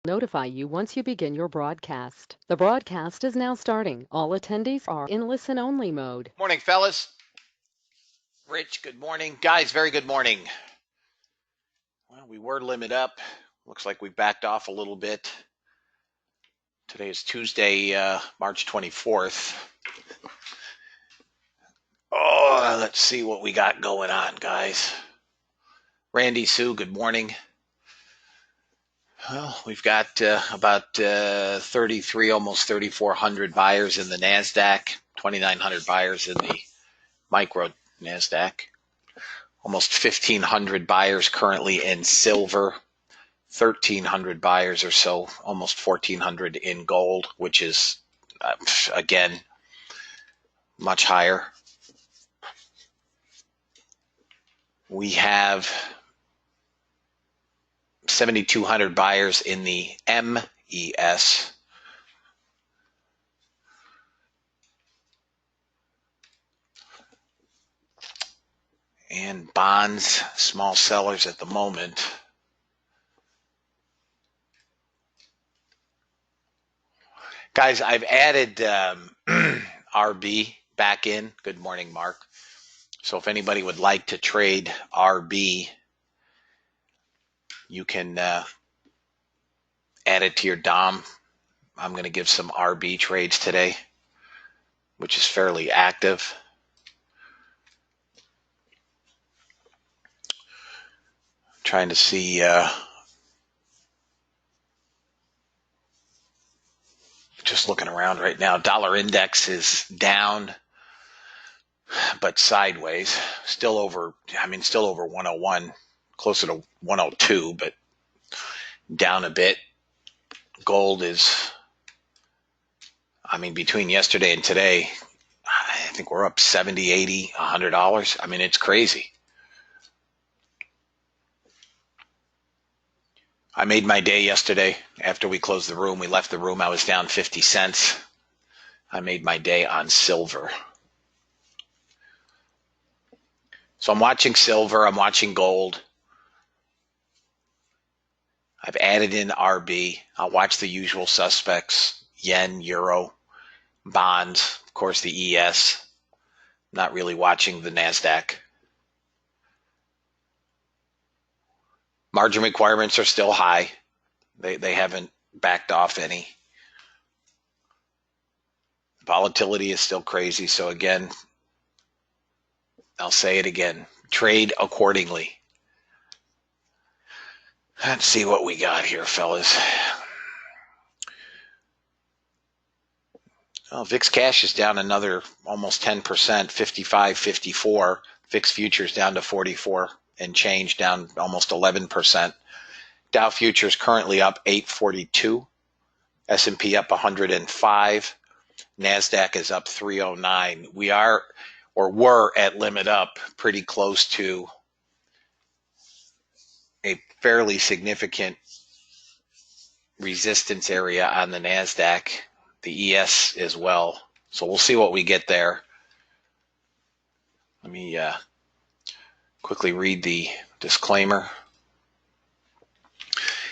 Notify you once you begin your broadcast. The broadcast is now starting. All attendees are in listen-only mode. Morning, fellas. Rich, good morning. Guys, very good morning. Well, we were limit up. Looks like we backed off a little bit. Today is Tuesday, March 24th. Oh, let's see what we got going on, guys. Randy, Sue, good morning. Well, we've got about 33, almost 3,400 buyers in the NASDAQ, 2,900 buyers in the micro NASDAQ, almost 1,500 buyers currently in silver, 1,300 buyers or so, almost 1,400 in gold, which is, again, much higher. We have 7,200 buyers in the MES. And bonds, small sellers at the moment. Guys, I've added RB back in. Good morning, Mark. So if anybody would like to trade RB, you can add it to your DOM. I'm going to give some RB trades today, which is fairly active. Trying to see just looking around right now. Dollar index is down, but sideways. Still over 101, closer to 102, but down a bit. Gold is, between yesterday and today, I think we're up 70, 80, $100. It's crazy. I made my day yesterday. After we closed the room, we left the room, I was down 50 cents. I made my day on silver. So I'm watching silver, I'm watching gold. I've added in RB. I'll watch the usual suspects, yen, euro, bonds, of course the ES. Not really watching the NASDAQ. Margin requirements are still high. They haven't backed off any. Volatility is still crazy. So again, I'll say it again. Trade accordingly. Let's see what we got here, fellas. Oh, VIX cash is down another almost 10%, 55, 54. VIX futures down to 44 and change, down almost 11%. Dow futures currently up 842. S&P up 105. NASDAQ is up 309. We are, or were at limit up, pretty close to a fairly significant resistance area on the NASDAQ, the ES as well. So we'll see what we get there. Let me quickly read the disclaimer.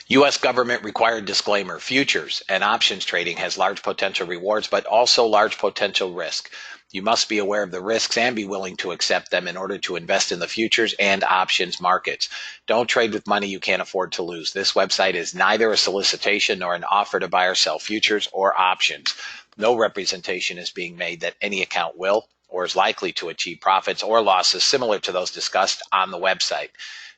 U.S. government required disclaimer. Futures and options trading has large potential rewards, but also large potential risk. You must be aware of the risks and be willing to accept them in order to invest in the futures and options markets. Don't trade with money you can't afford to lose. This website is neither a solicitation nor an offer to buy or sell futures or options. No representation is being made that any account will or is likely to achieve profits or losses similar to those discussed on the website.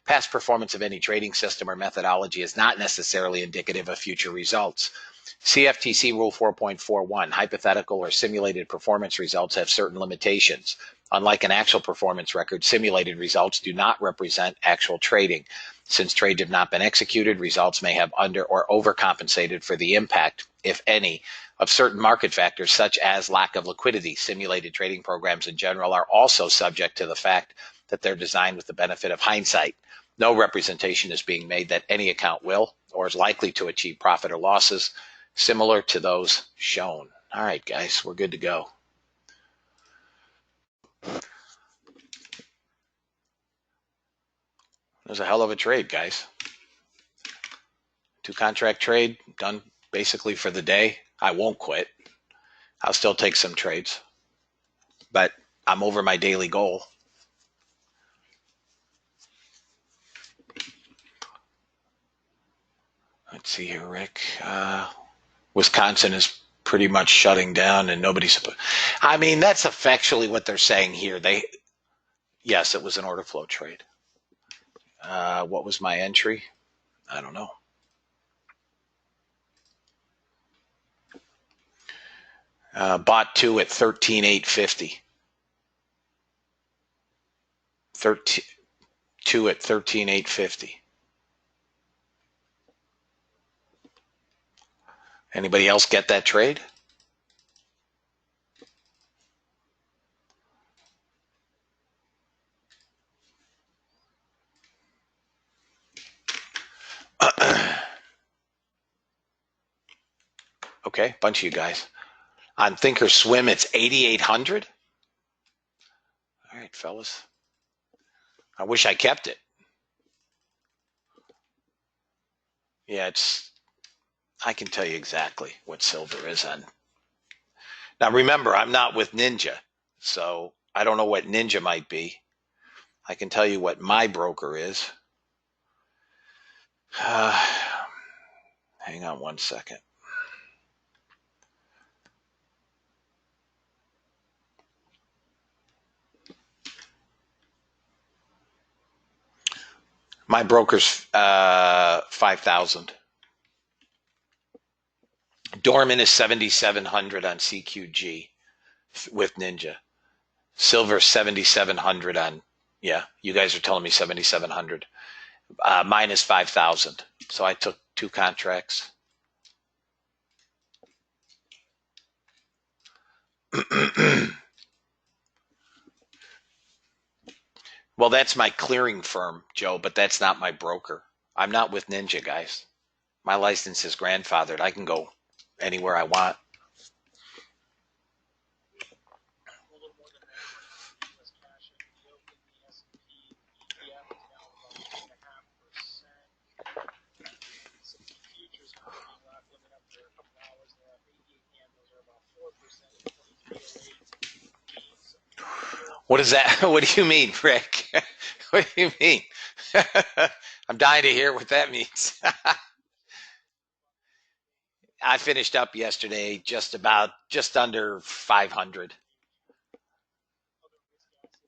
Past performance of any trading system or methodology is not necessarily indicative of future results. CFTC Rule 4.41, hypothetical or simulated performance results have certain limitations. Unlike an actual performance record, simulated results do not represent actual trading. Since trades have not been executed, results may have under or overcompensated for the impact, if any, of certain market factors such as lack of liquidity. Simulated trading programs in general are also subject to the fact that they're designed with the benefit of hindsight. No representation is being made that any account will or is likely to achieve profit or losses similar to those shown. All right, guys, we're good to go. It was a hell of a trade, guys. 2-contract trade done basically for the day. I won't quit. I'll still take some trades, but I'm over my daily goal. Let's see here, Rick. Wisconsin is pretty much shutting down, and nobody's. I mean, that's effectually what they're saying here. Yes, it was an order flow trade. What was my entry? I don't know. Bought 2 at 13,850. 2 at 13,850. Anybody else get that trade? Okay, bunch of you guys. On Thinkorswim, it's 8,800. All right, fellas. I wish I kept it. Yeah, I can tell you exactly what silver is on. Now, remember, I'm not with Ninja, so I don't know what Ninja might be. I can tell you what my broker is. Hang on one second. My broker's 5,000. Dorman is 7,700 on CQG with Ninja. Silver 7,700 on, yeah, you guys are telling me 7,700. Mine is 5,000. So I took 2 contracts. Well, that's my clearing firm, Joe, but that's not my broker. I'm not with Ninja, guys. My license is grandfathered. I can go anywhere I want. What is that? What do you mean, Rick? What do you mean? I'm dying to hear what that means. I finished up yesterday just under 500.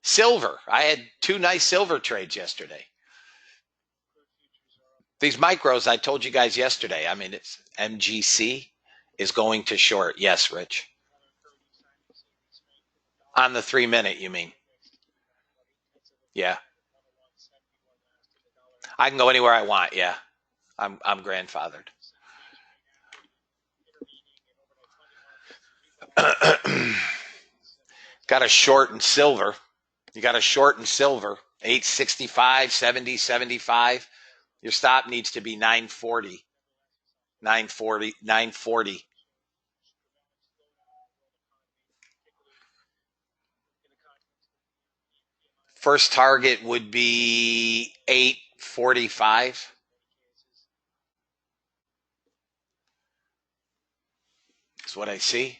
Silver. I had 2 nice silver trades yesterday. These micros, I told you guys yesterday. I mean, it's MGC is going to short. Yes, Rich. On the 3-minute, you mean? Yeah. I can go anywhere I want. Yeah. I'm grandfathered. Got a short in silver. You got a short in silver. 865, 70, 75. Your stop needs to be 940. 940, 940. First target would be 845. That's what I see.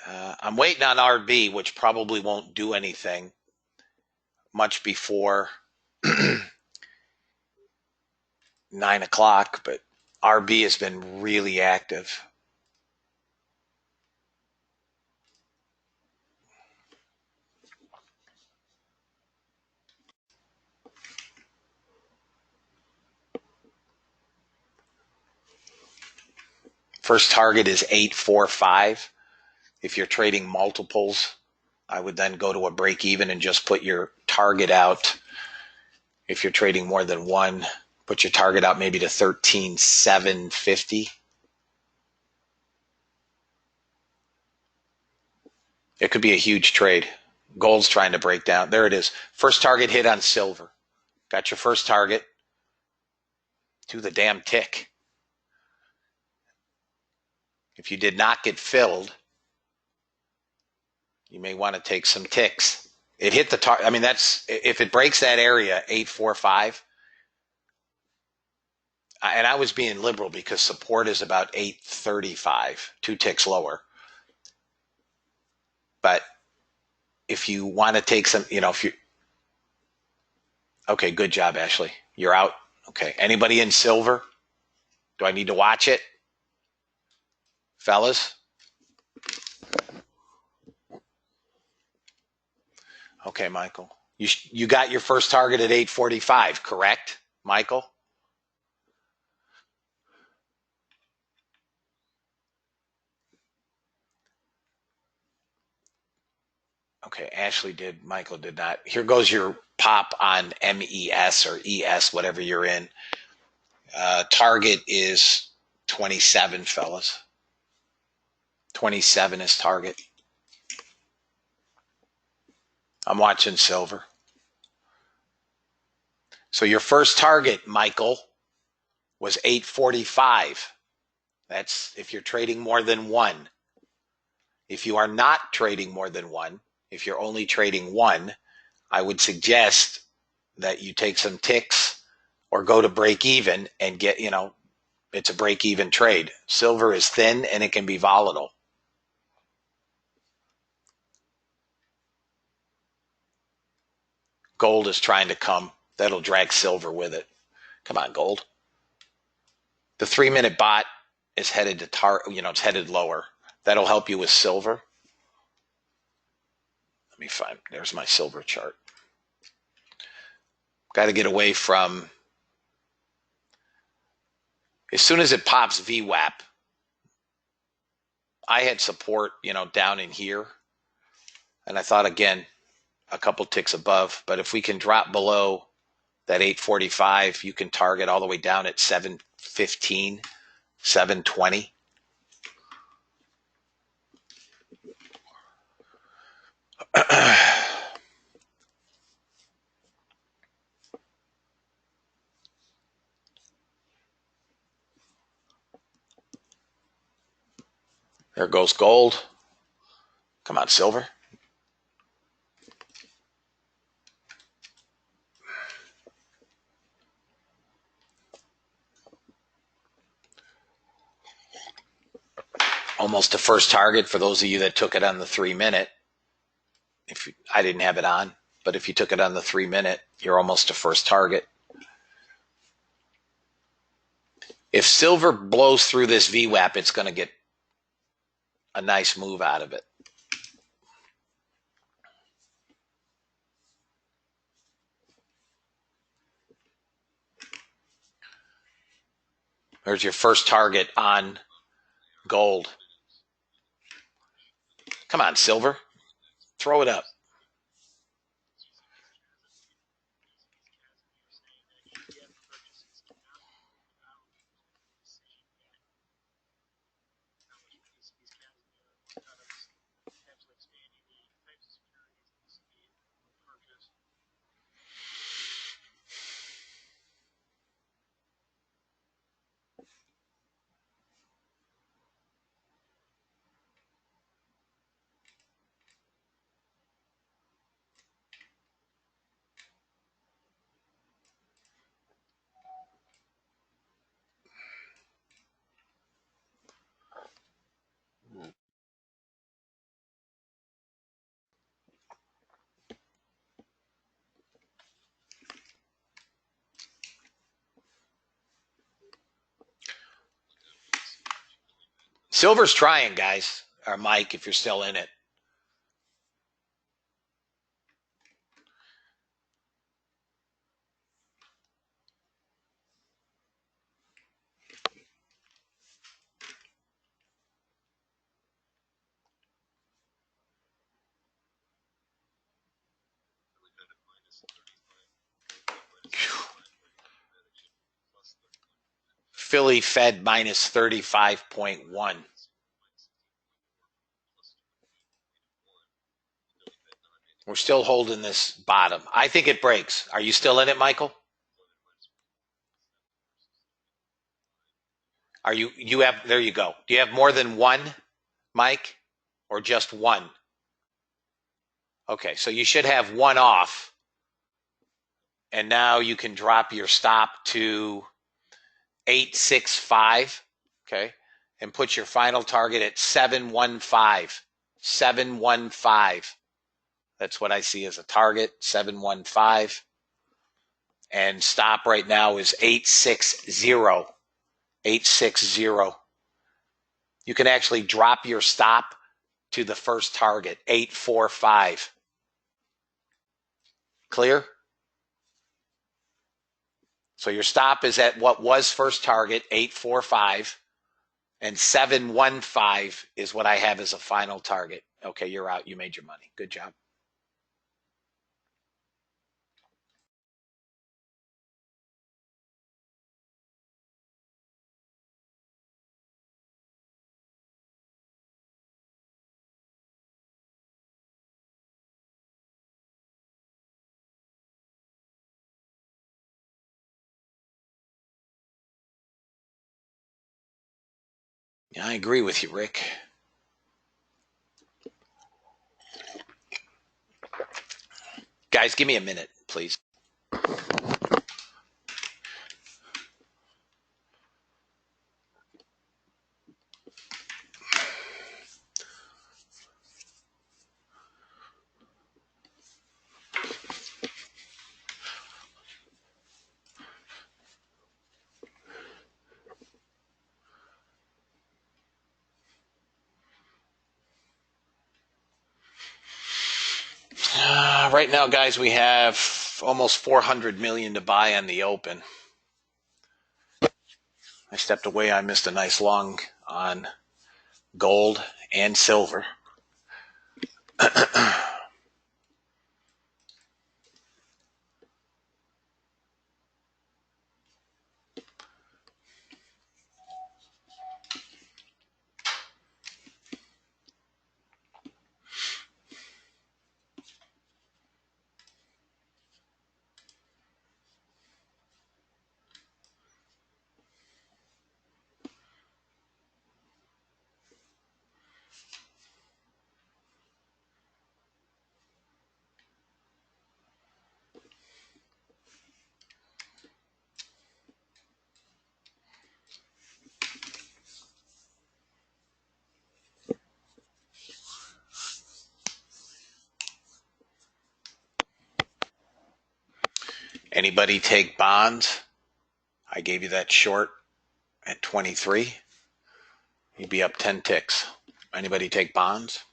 I'm waiting on RB, which probably won't do anything much before 9 o'clock, but RB has been really active. First target is 845. If you're trading multiples, I would then go to a break even and just put your target out. If you're trading more than one, put your target out maybe to 13,750. It could be a huge trade. Gold's trying to break down. There it is. First target hit on silver. Got your first target. Do the damn tick. If you did not get filled, you may want to take some ticks. It hit the target. I mean, that's if it breaks that area, 845. And I was being liberal because support is about 835, 2 ticks lower. But if you want to take some, if you, okay, good job, Ashley. You're out. Okay. Anybody in silver? Do I need to watch it? Fellas? Okay, Michael. You got your first target at 845, correct, Michael? Okay, Ashley did. Michael did not. Here goes your pop on MES or ES, whatever you're in. Target is 27, fellas. 27 is target. I'm watching silver. So your first target, Michael, was 845. That's if you're trading more than one. If you are not trading more than one, if you're only trading one, I would suggest that you take some ticks or go to break even and get, it's a break even trade. Silver is thin and it can be volatile. Gold is trying to come. That'll drag silver with it. Come on, gold. The 3-minute bot is headed to it's headed lower. That'll help you with silver. Let me find, there's my silver chart. Got to get away from, as soon as it pops VWAP, I had support, down in here. And I thought, again, a couple ticks above. But if we can drop below that 845, you can target all the way down at 715, 720. There goes gold. Come on, silver. Almost a first target for those of you that took it on the 3-minute. I didn't have it on, but if you took it on the 3-minute, you're almost a first target. If silver blows through this VWAP, it's going to get a nice move out of it. There's your first target on gold. Come on, silver. Throw it up. Silver's trying, guys. Or Mike, if you're still in it. Philly Fed minus 35.1. We're still holding this bottom. I think it breaks. Are you still in it, Michael? Are you have, there you go. Do you have more than one, Mike, or just one? Okay, so you should have one off. And now you can drop your stop to 865, okay? And put your final target at 715. 715. That's what I see as a target, 715. And stop right now is 860. 860. You can actually drop your stop to the first target, 845. Clear? So your stop is at what was first target, 845, and 715 is what I have as a final target. Okay, you're out. You made your money. Good job. Yeah, I agree with you, Rick. Guys, give me a minute, please. Right now, guys, we have almost 400 million to buy on the open. I stepped away. I missed a nice long on gold and silver. Anybody take bonds? I gave you that short at 23. You'd be up 10 ticks. Anybody take bonds?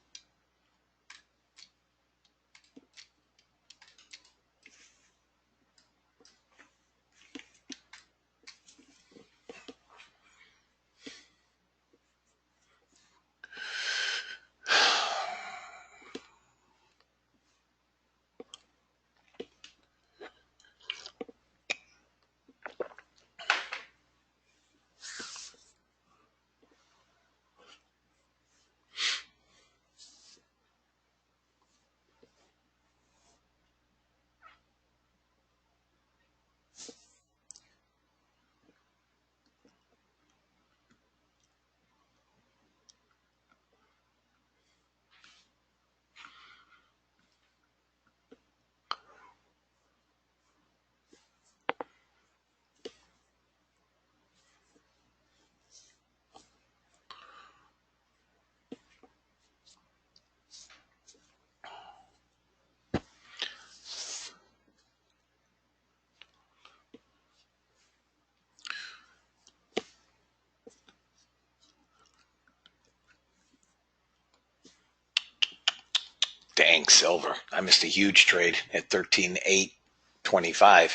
Dang, silver. I missed a huge trade at 13.825.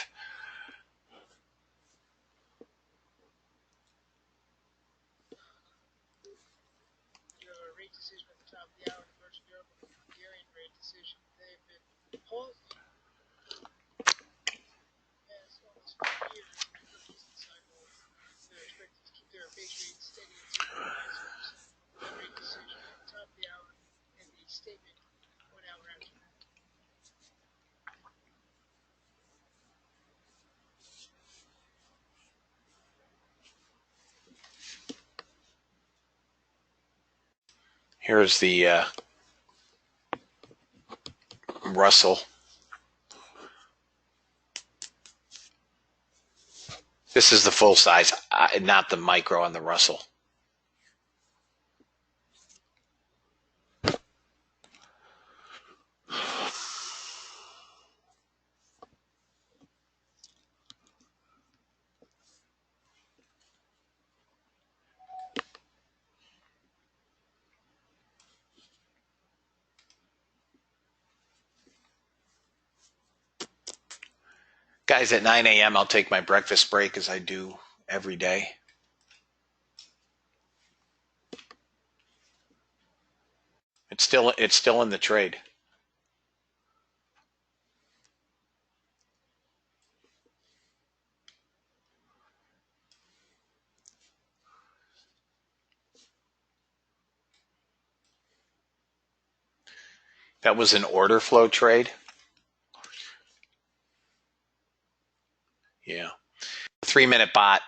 Here's the Russell. This is the full size, not the micro on the Russell. Guys, at 9 a.m. I'll take my breakfast break as I do every day. It's still in the trade. That was an order flow trade. Yeah. 3-minute bot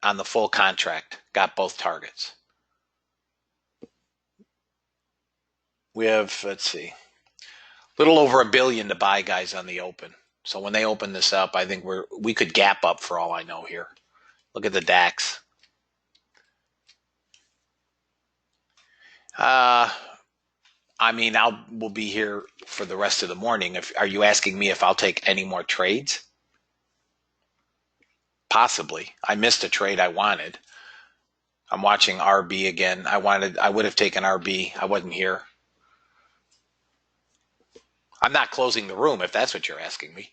on the full contract got both targets. We have, let's see, a little over $1 billion to buy, guys, on the open. So when they open this up, I think we could gap up for all I know here. Look at the DAX. I mean, we'll be here for the rest of the morning. Are you asking me if I'll take any more trades? Possibly. I missed a trade I wanted. I'm watching RB again. I would have taken RB. I wasn't here. I'm not closing the room if that's what you're asking me.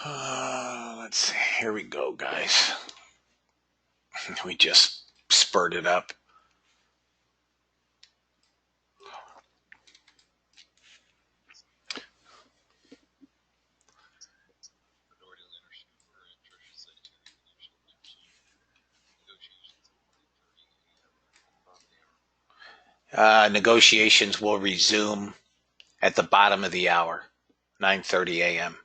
Let's see. Here we go, guys. We just spurted up. Negotiations will resume at the bottom of the hour, 9:30 a.m.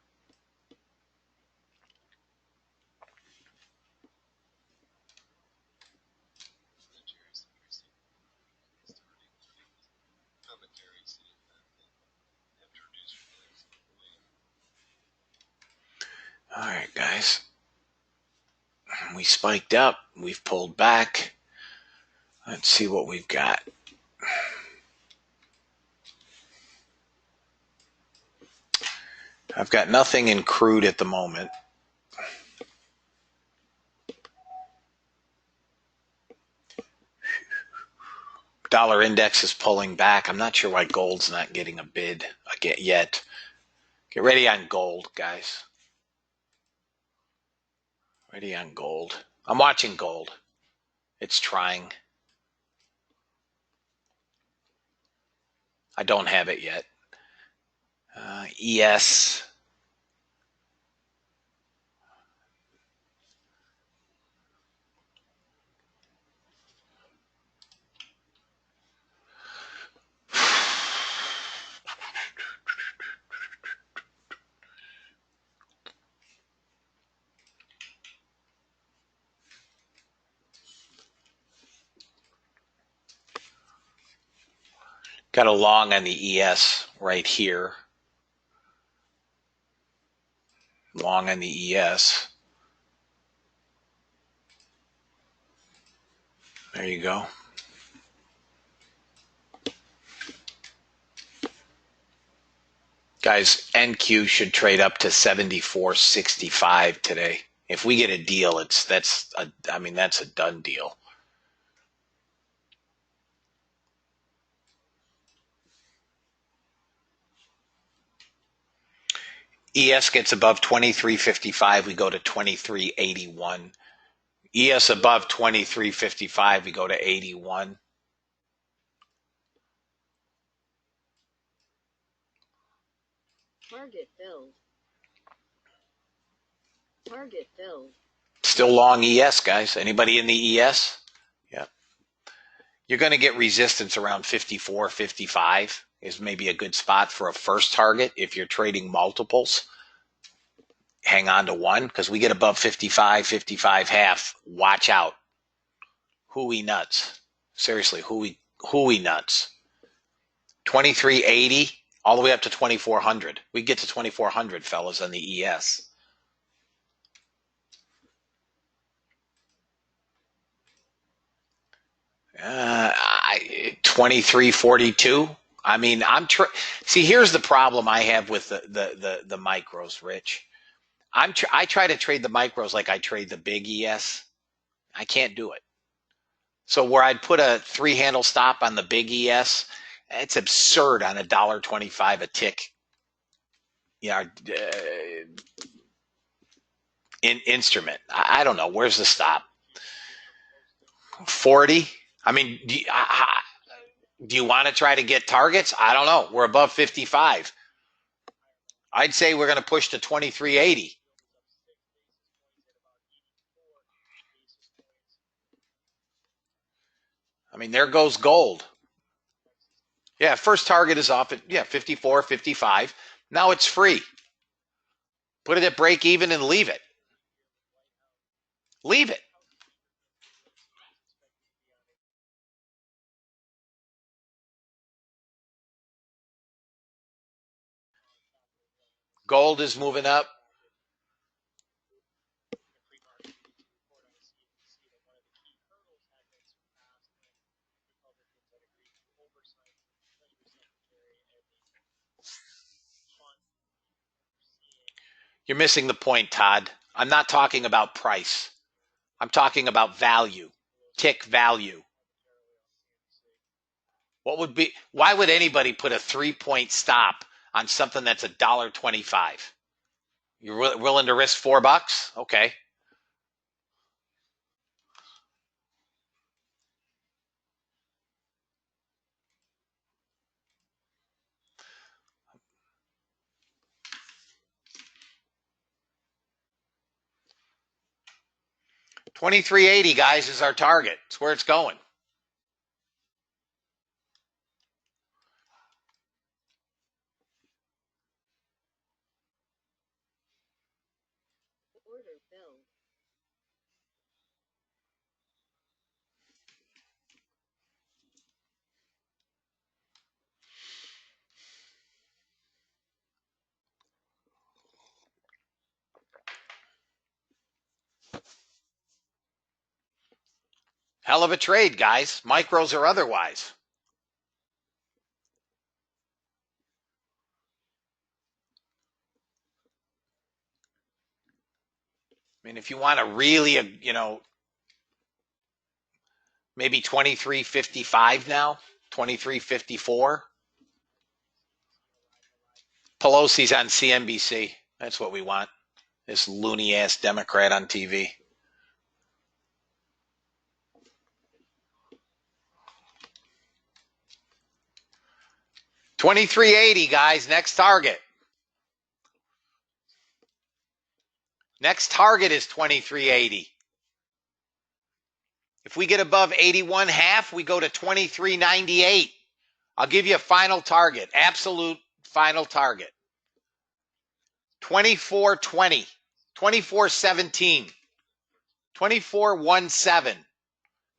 All right, guys. We spiked up. We've pulled back. Let's see what we've got. I've got nothing in crude at the moment. Dollar index is pulling back. I'm not sure why gold's not getting a bid yet. Get ready on gold, guys. Ready on gold. I'm watching gold. It's trying. I don't have it yet. ES. Got a long on the ES right here. Long on the ES. There you go. Guys, NQ should trade up to 74.65 today. If we get a deal, that's a done deal. ES gets above 23.55, we go to 23.81. ES above 23.55, we go to 81. Target filled. Target filled. Still long ES, guys. Anybody in the ES? Yeah. You're going to get resistance around 54, 55 is maybe a good spot for a first target. If you're trading multiples, hang on to one because we get above 55, 55 half. Watch out. Hooey nuts. Seriously, hooey nuts. 2380 all the way up to 2400. We get to 2400, fellas, on the ES. Uh, 2342. I mean, see, here's the problem I have with the micros, Rich. I try to trade the micros like I trade the big ES. I can't do it. So where I'd put a 3-handle stop on the big ES, it's absurd on $1.25 a tick. Instrument. I don't know. Where's the stop? 40. I mean, do you want to try to get targets? I don't know. We're above 55. I'd say we're going to push to 2380. I mean, there goes gold. Yeah, first target is off at 54, 55. Now it's free. Put it at break even and leave it. Leave it. Gold is moving up. You're missing the point, Todd. I'm not talking about price. I'm talking about value, tick value. Why would anybody put a 3-point stop on something that's $1.25? You're willing to risk $4? Okay. $23.80, guys, is our target. It's where it's going. Order filled. Hell of a trade, guys. Micros or otherwise. I mean, if you want to really, maybe 23.55 now, 23.54. Pelosi's on CNBC. That's what we want. This loony ass Democrat on TV. $23.80, guys. Next target. Next target is $23.80. If we get above 81 half, we go to $23.98. I'll give you a final target, absolute final target. 24.20, 24.17, 24.17.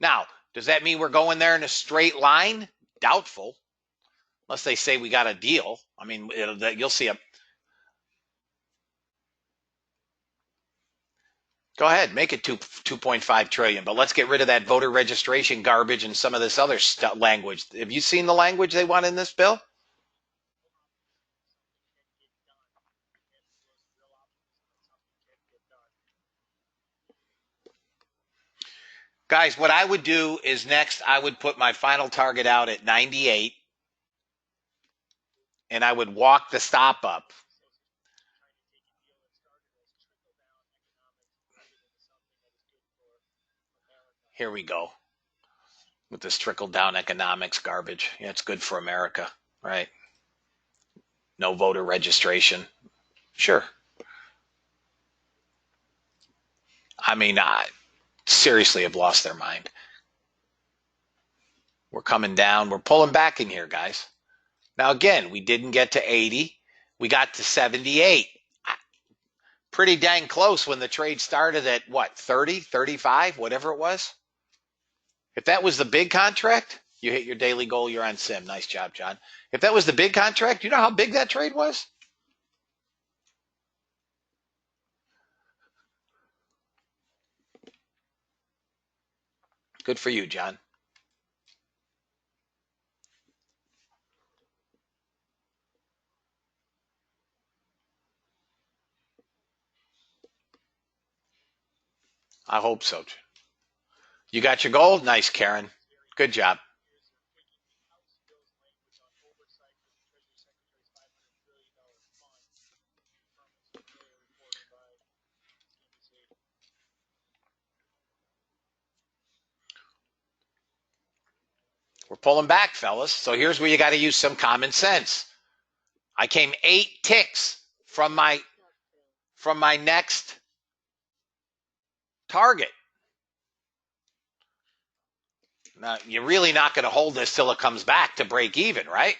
Now, does that mean we're going there in a straight line? Doubtful. Unless they say we got a deal. I mean, you'll see a. Go ahead, make it 2.5 trillion, but let's get rid of that voter registration garbage and some of this other language. Have you seen the language they want in this bill? Guys, what I would do is next I would put my final target out at 98 and I would walk the stop up. Here we go. With this trickle down economics garbage. Yeah, it's good for America, right? No voter registration. Sure. I mean, I seriously have lost their mind. We're coming down. We're pulling back in here, guys. Now, again, we didn't get to 80. We got to 78. Pretty dang close when the trade started at, what, 30, 35, whatever it was? If that was the big contract, you hit your daily goal, you're on sim. Nice job, John. If that was the big contract, you know how big that trade was? Good for you, John. I hope so. You got your goal? Nice, Karen. Good job. We're pulling back, fellas. So here's where you got to use some common sense. I came 8 ticks from my next target. Now, you're really not going to hold this till it comes back to break even, right?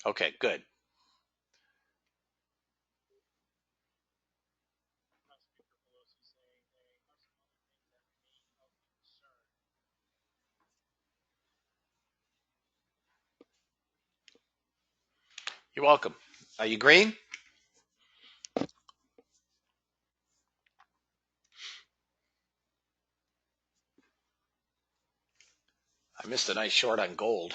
Okay, good. You're welcome. Are you green? I missed a nice short on gold.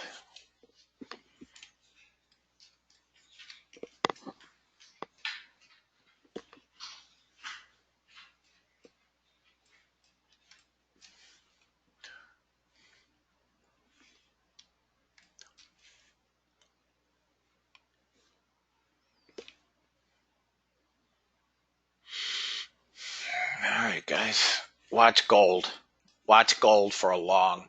All right, guys. Watch gold. Watch gold for a long.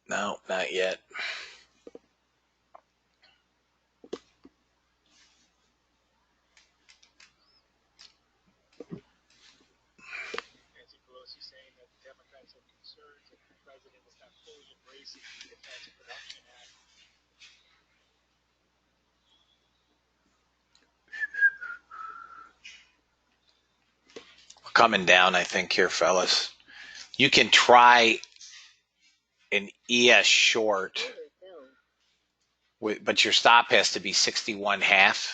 No, not yet. We're coming down, I think, here, fellas. You can try an ES short, but your stop has to be 61.5.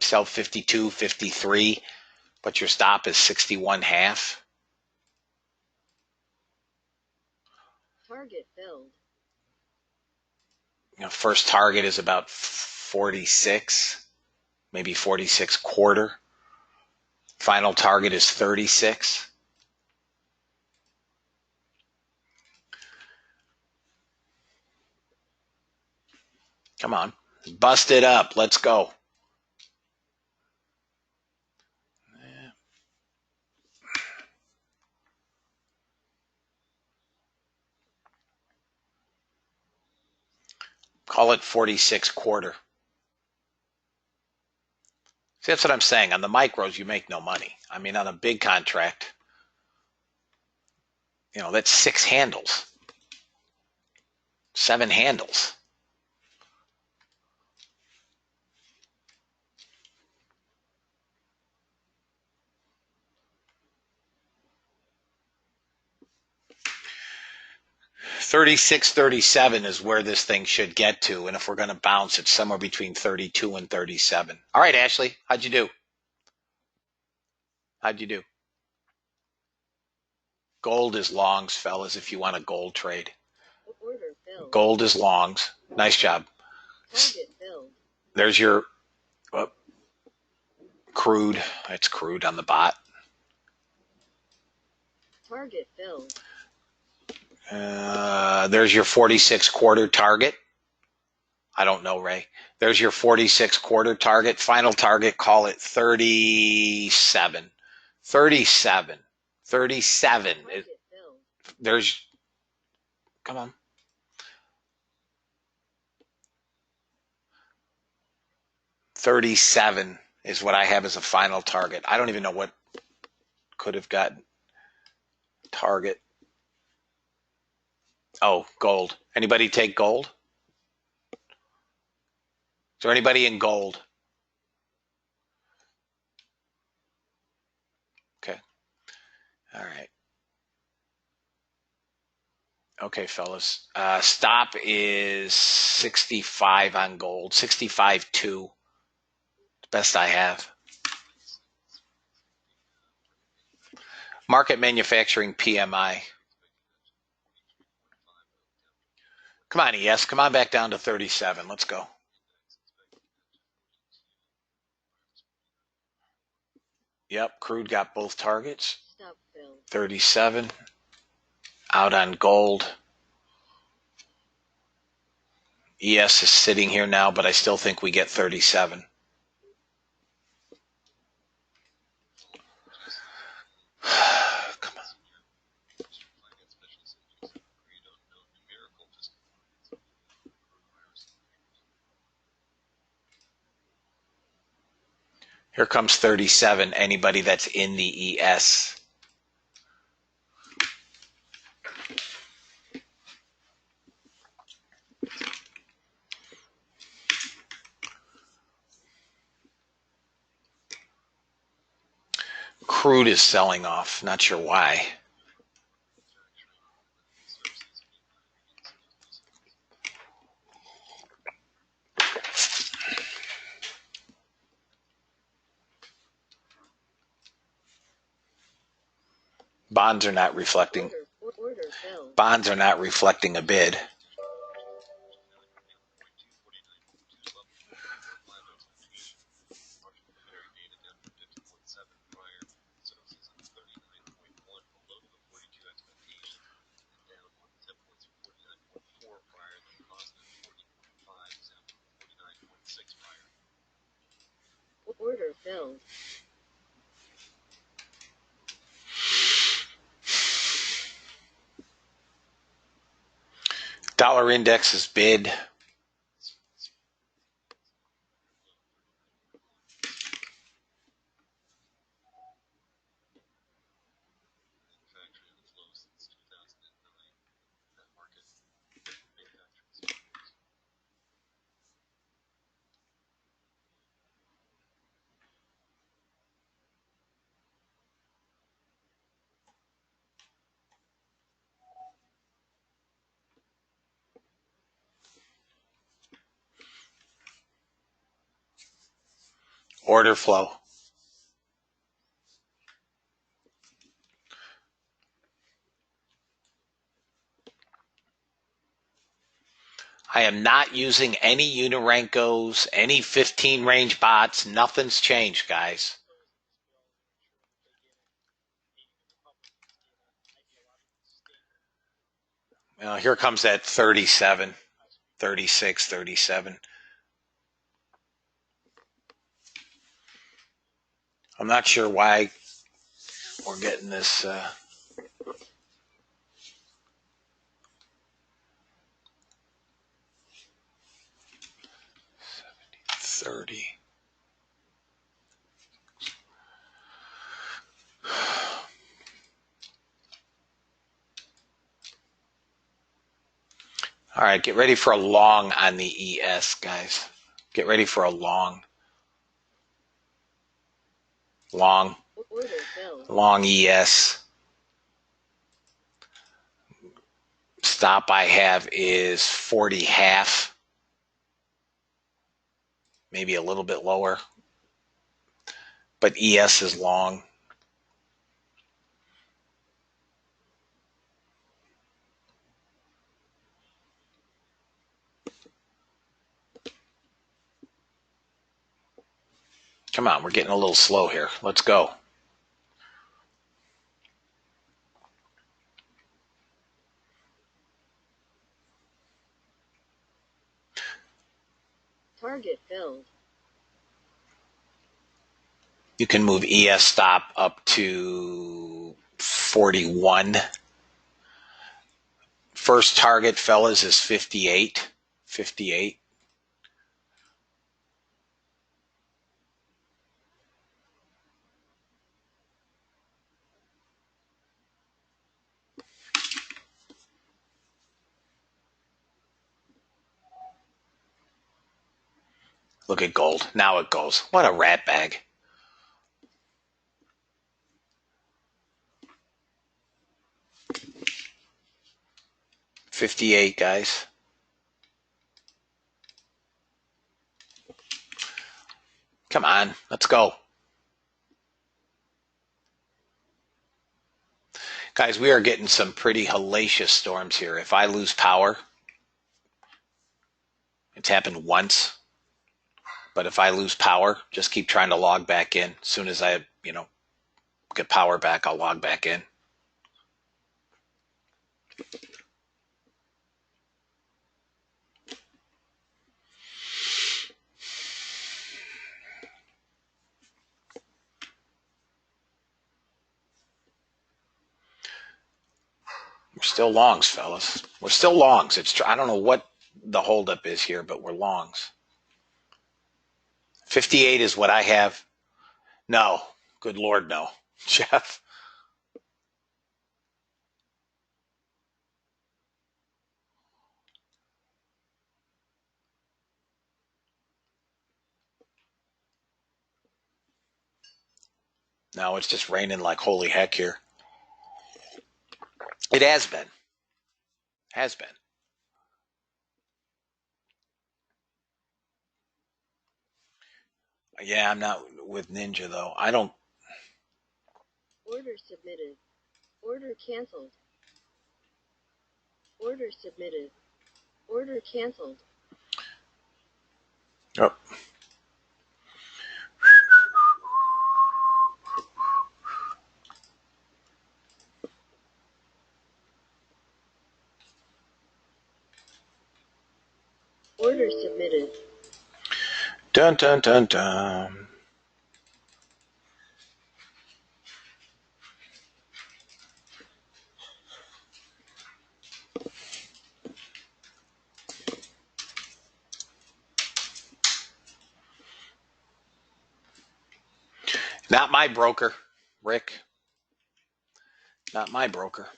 Sell 52, 53, but your stop is 61.5. Target filled. First target is about 46, maybe 46 quarter. Final target is 36. Come on. Bust it up. Let's go. Call it 46 quarter. See, that's what I'm saying. On the micros, you make no money. I mean, on a big contract, that's 6 handles, 7 handles. $36, $37 is where this thing should get to. And if we're going to bounce, it's somewhere between 32 and 37. All right, Ashley, how'd you do? How'd you do? Gold is longs, fellas, if you want a gold trade. Order filled. Gold is longs. Nice job. Target filled. There's your Crude. It's crude on the bot. Target filled. There's your 46 quarter target. I don't know, Ray. There's your 46 quarter target. Final target, call it 37. 37. 37. Target filled. There's, come on. $37 is what I have as a final target. I don't even know what could have gotten target. Oh, gold. Anybody take gold? Is there anybody in gold? Okay. All right. Okay, fellas. Stop is 65 on gold. 65.2. Best I have. Market manufacturing PMI. Come on, ES. Come on back down to 37. Let's go. Yep, crude got both targets. Stop filled. 37. Out on gold. ES is sitting here now, but I still think we get 37. Come on. Here comes 37. Anybody that's in the ES. Crude is selling off. Not sure why. Bonds are not reflecting. Order filled. Bonds are not reflecting a bid. Order filled. Dollar index is bid. Order flow. I am not using any Unirenkos, any 15 range bots. Nothing's changed, guys. Here comes that 37, 36, 37. I'm not sure why we're getting this. 30. All right, get ready for a long on the ES, guys. Get ready for a long. Long. Order filled. Long ES. Stop I have is 40 half. Maybe a little bit lower. But ES is long. Come on, we're getting a little slow here. Let's go. Target filled. You can move ES stop up to 41. First target, fellas, is 58. 58. Look at gold. Now it goes. What a rat bag. $58, guys. Come on, let's go. Guys, we are getting some pretty hellacious storms here. If I lose power, it's happened once. But if I lose power, just keep trying to log back in. As soon as I, get power back, I'll log back in. We're still longs, fellas. We're still longs. I don't know what the holdup is here, but we're longs. 58 is what I have. No. Good Lord, no. Jeff. No, it's just raining like holy heck here. It has been. Has been. Yeah, I'm not with Ninja, though. I don't. Order submitted. Order canceled. Order submitted. Order canceled. Oh. Order submitted. Dun, dun, dun, dun. Not my broker, Rick. Not my broker.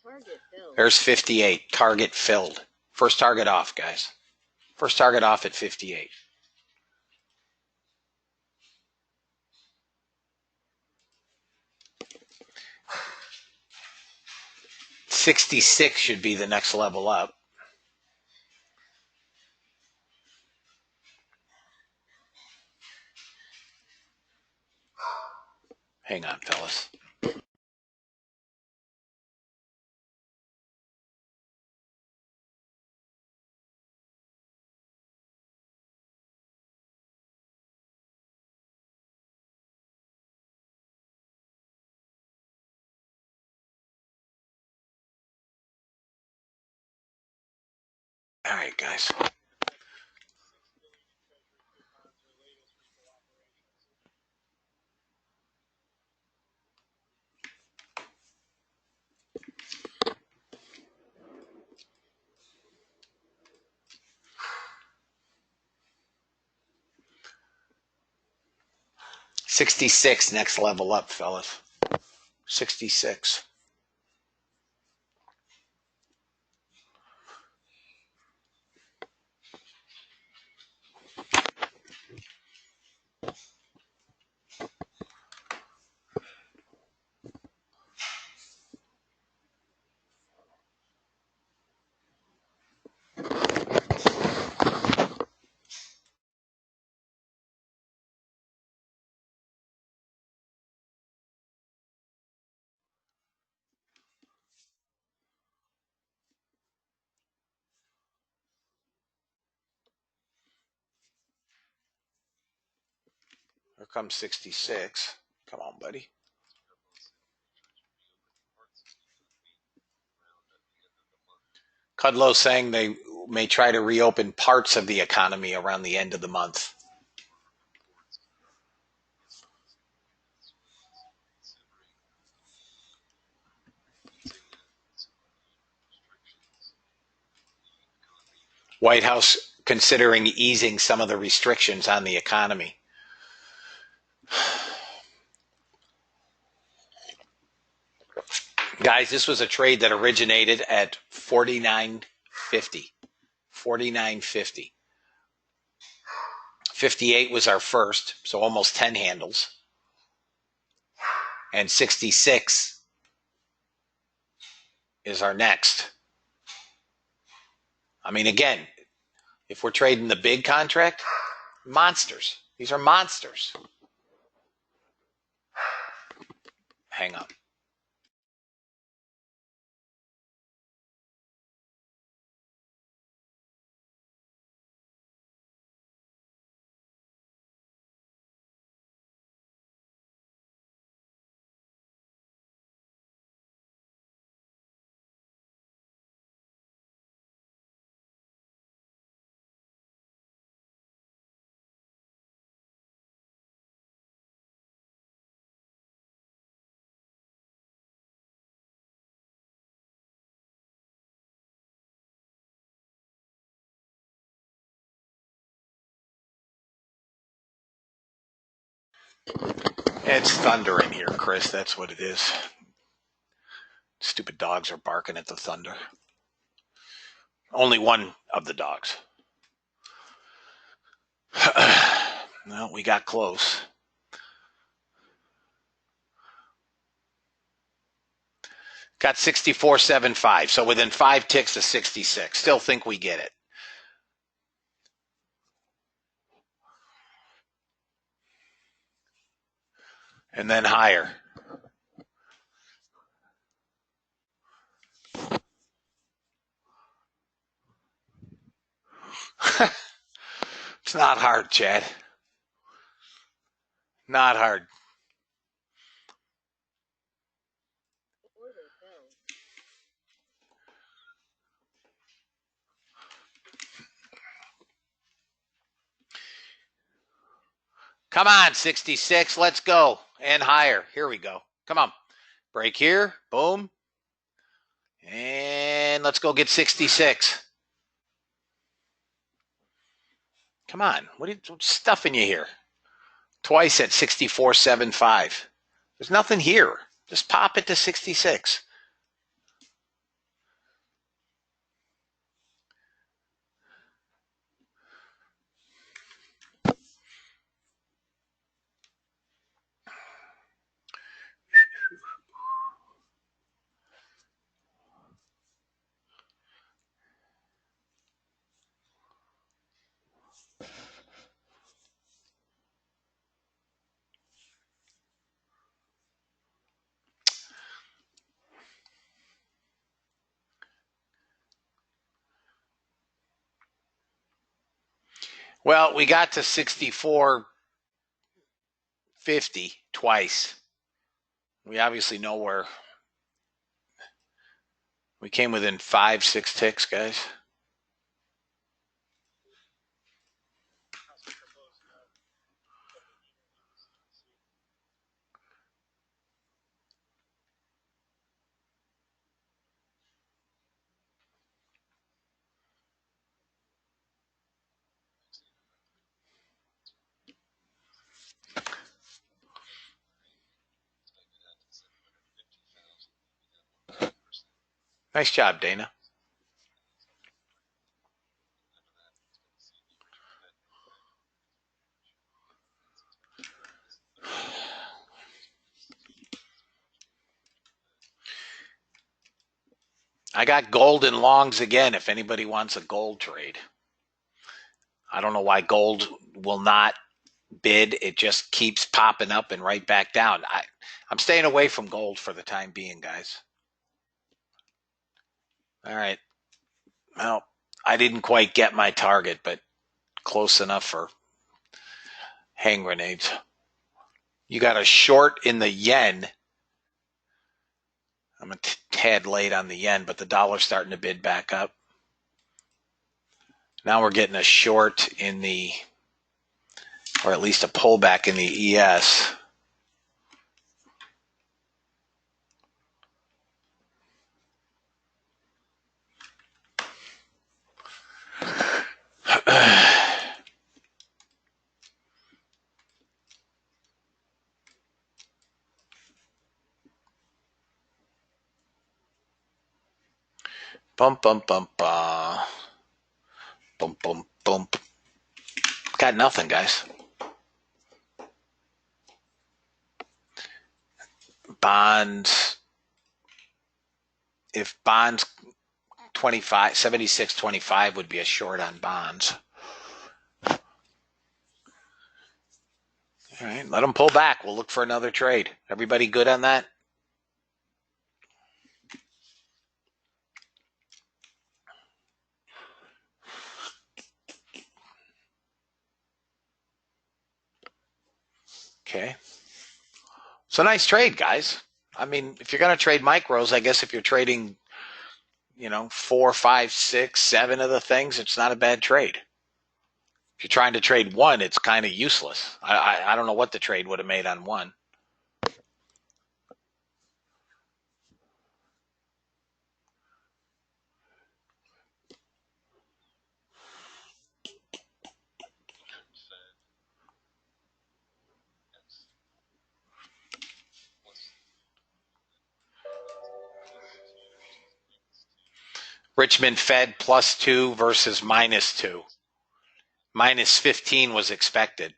Target filled. There's 58. Target filled. First target off, guys. First target off at 58. 66 should be the next level up. Hang on, fellas. All right, guys. $66 next level up, fellas. 66. comes 66. Come on, buddy. Kudlow saying they may try to reopen parts of the economy around the end of the month. White House considering easing some of the restrictions on the economy. Guys, this was a trade that originated at 49.50. 49.50. 58 was our first, so almost 10 handles. And 66 is our next. I mean, again, if we're trading the big contract, monsters. These are monsters. Hang on. It's thunder in here, Chris. That's what it is. Stupid dogs are barking at the thunder. Only one of the dogs. Well, we got close. Got 64.75. So within 5 ticks to 66. Still think we get it. And then higher. It's not hard, Chad. Not hard. Order filled. Come on, 66. Let's go. And higher. Here we go. Come on. Break here. Boom. And let's go get 66. Come on. What's stuffing you here? Twice at 64.75. There's nothing here. Just pop it to 66. Well, we got to 64.50 twice. We obviously know where we came within 5, 6 ticks, guys. Nice job, Dana. I got gold and longs again if anybody wants a gold trade. I don't know why gold will not bid. It just keeps popping up and right back down. I'm staying away from gold for the time being, guys. All right. Well, I didn't quite get my target, but close enough for hand grenades. You got a short in the yen. I'm a tad late on the yen, but the dollar's starting to bid back up. Now we're getting a short in the, or at least a pullback in the ES. Bump, bump, bump, bump, bump, bump. Got nothing, guys. Bonds. If bonds 25, 76.25 would be a short on bonds. All right, let them pull back. We'll look for another trade. Everybody good on that? Okay. It's a nice trade, guys. I mean, if you're going to trade micros, I guess if you're trading, 4, 5, 6, 7 of the things, it's not a bad trade. If you're trying to trade one, it's kind of useless. I don't know what the trade would have made on one. Richmond Fed +2 versus -2. -15 was expected.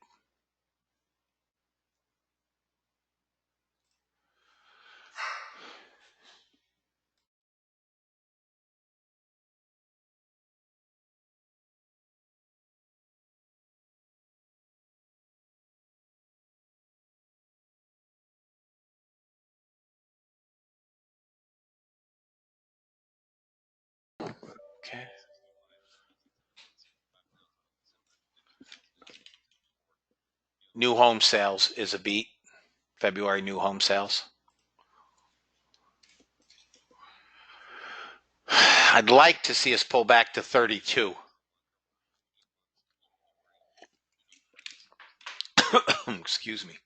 Okay. New home sales is a beat. February new home sales. I'd like to see us pull back to 32. Excuse me.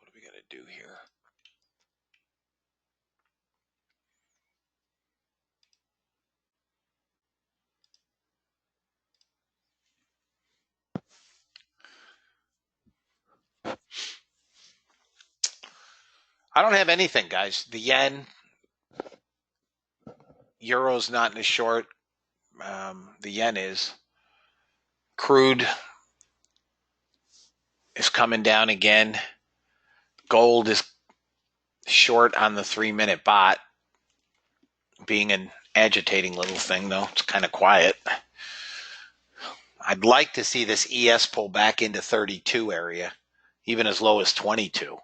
What are we going to do here? I don't have anything, guys. The yen, euro's not in a short. The yen is. Crude is coming down again. Gold is short on the 3-minute bot. Being an agitating little thing, though. It's kind of quiet. I'd like to see this ES pull back into 32 area, even as low as 22.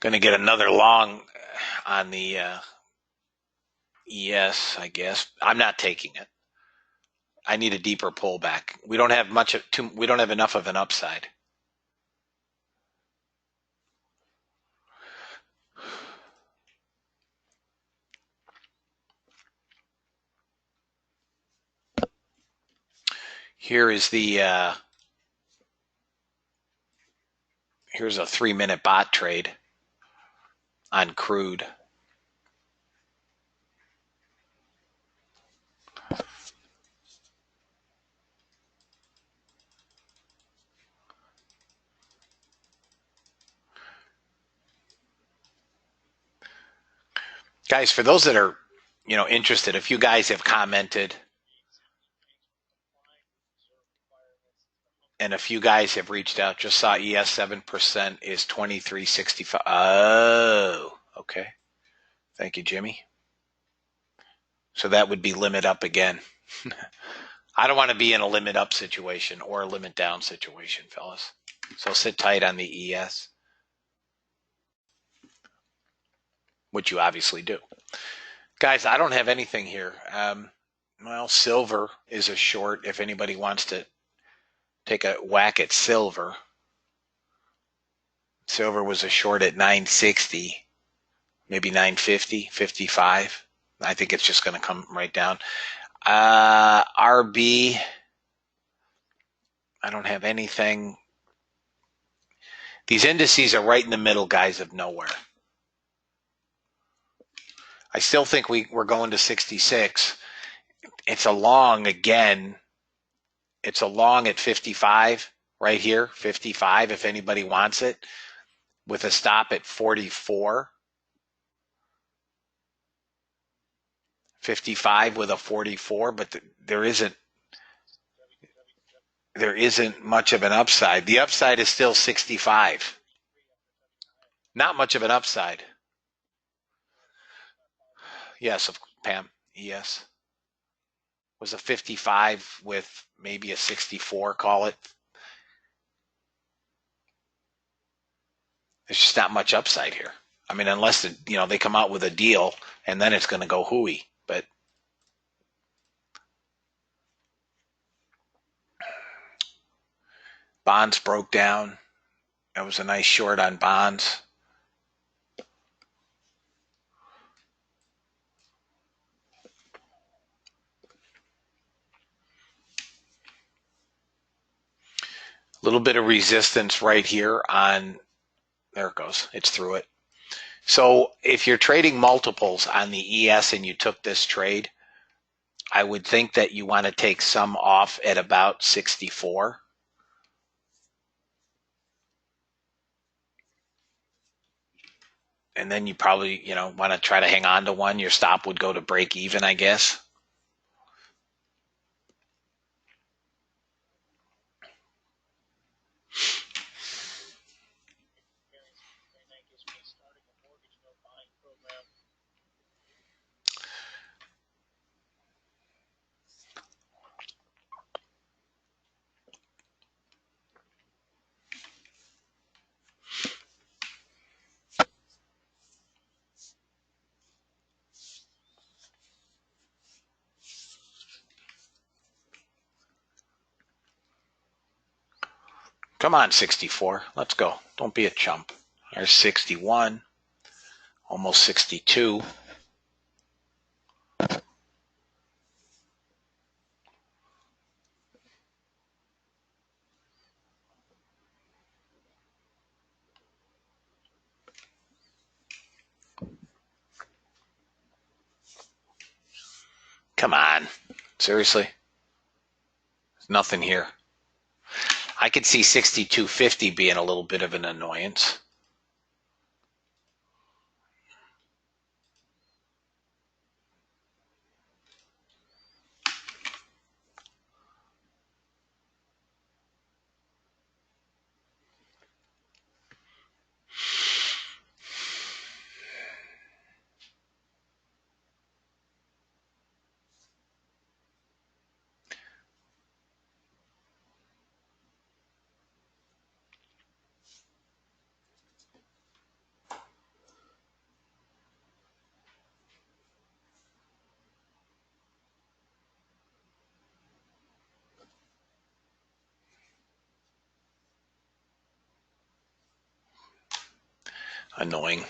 Going to get another long on the ES, I guess. I'm not taking it. I need a deeper pullback. We don't have we don't have enough of an upside. Here is the here's a 3-minute bot trade on crude. Guys, for those that are, interested, a few guys have commented, and a few guys have reached out. Just saw ES 7% is 23.65. Oh, okay. Thank you, Jimmy. So that would be limit up again. I don't want to be in a limit up situation or a limit down situation, fellas. So sit tight on the ES, which you obviously do. Guys, I don't have anything here. Well, silver is a short if anybody wants to take a whack at silver. Silver was a short at 960, maybe 950, 55. I think it's just going to come right down. RB, I don't have anything. These indices are right in the middle, guys, of nowhere. I still think we're going to 66. It's a long again. It's a long at 55 right here, 55 if anybody wants it, with a stop at 44. 55 with a 44, but there isn't much of an upside. The upside is still 65. Not much of an upside. Yes, Pam. Yes. Was a 55 with maybe a 64, call it. There's just not much upside here. I mean, unless they come out with a deal and then it's going to go hooey. But bonds broke down. That was a nice short on bonds. A little bit of resistance right here on, there it goes. It's through it. So if you're trading multiples on the ES and you took this trade, I would think that you want to take some off at about 64. And then you probably, want to try to hang on to one. Your stop would go to break even, I guess. Come on, 64. Let's go. Don't be a chump. There's 61. Almost 62. Come on. Seriously? There's nothing here. I could see 62.50 being a little bit of an annoyance. Annoying.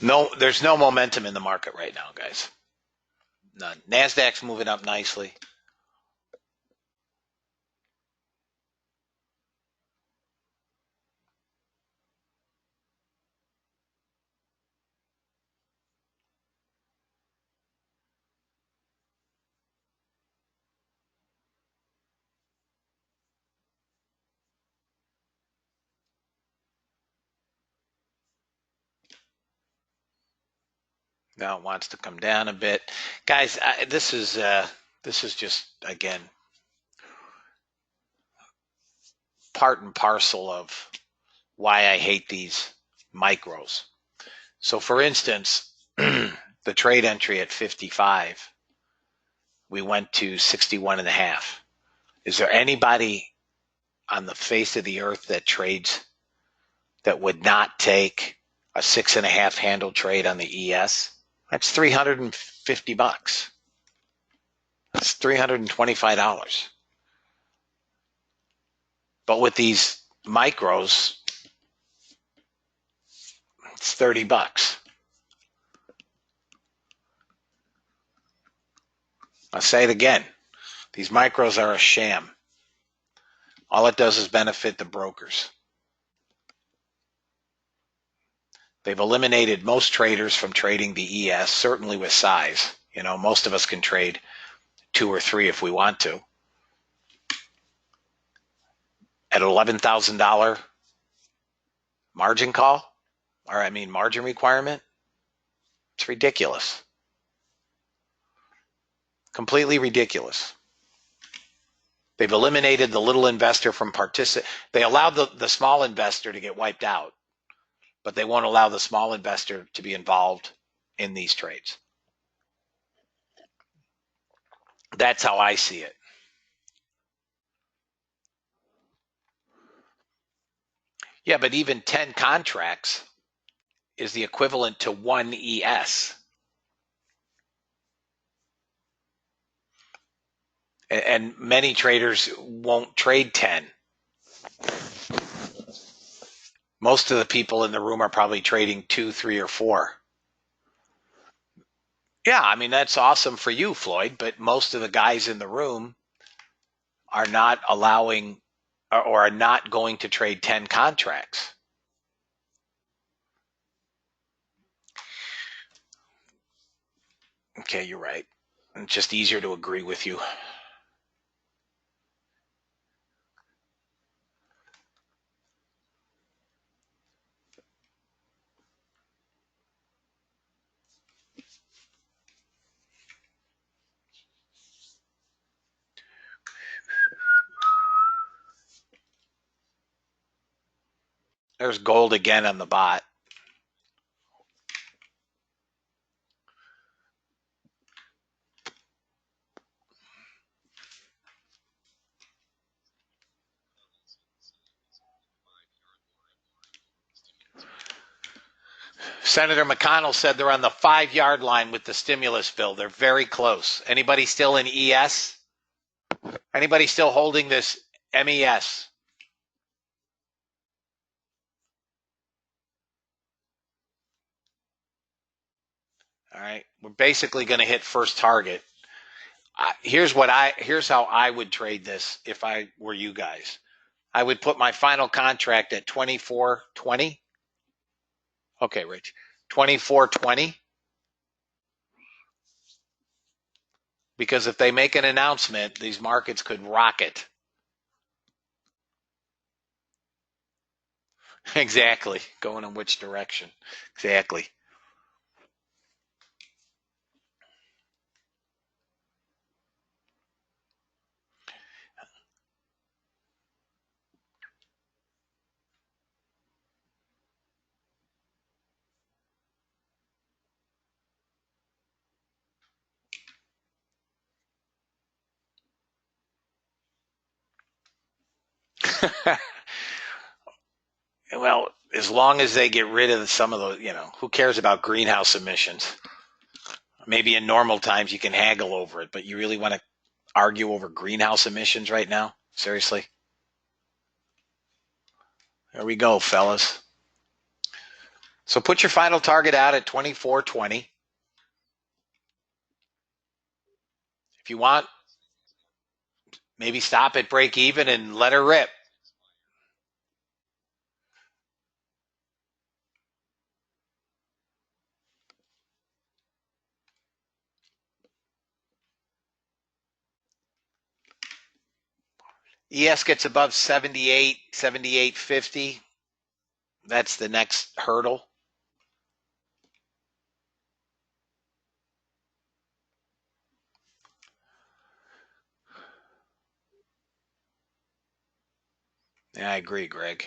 No, there's no momentum in the market right now, guys. None. NASDAQ's moving up nicely. Now it wants to come down a bit. Guys, this is just, again, part and parcel of why I hate these micros. So for instance, the trade entry at 55, we went to 61 and a half. Is there anybody on the face of the earth that trades that would not take a 6.5 handle trade on the ES? That's $350. That's $325. But with these micros, it's $30. I'll say it again. These micros are a sham. All it does is benefit the brokers. They've eliminated most traders from trading the ES, certainly with size. You know, most of us can trade 2 or 3 if we want to. At $11,000 margin call, margin requirement, it's ridiculous. Completely ridiculous. They've eliminated the little investor from participating. They allowed the small investor to get wiped out, but they won't allow the small investor to be involved in these trades. That's how I see it. Yeah, but even 10 contracts is the equivalent to 1 ES. And many traders won't trade 10. Most of the people in the room are probably trading 2, 3, or 4. Yeah, I mean, that's awesome for you, Floyd, but most of the guys in the room are not allowing or are not going to trade 10 contracts. Okay, you're right. It's just easier to agree with you. There's gold again on the bot. Senator McConnell said they're on the 5-yard line with the stimulus bill. They're very close. Anybody still in ES? Anybody still holding this MES? All right, we're basically going to hit first target. Here's how I would trade this if I were you guys. I would put my final contract at 24.20. Okay, Rich, 24.20. Because if they make an announcement, these markets could rocket. Exactly. Going in which direction? Exactly. Well, as long as they get rid of some of those, who cares about greenhouse emissions? Maybe in normal times you can haggle over it, but you really want to argue over greenhouse emissions right now? Seriously? There we go, fellas. So put your final target out at 24.20. If you want, maybe stop at break even and let her rip. ES gets above 78, 78.50. That's the next hurdle. Yeah, I agree, Greg.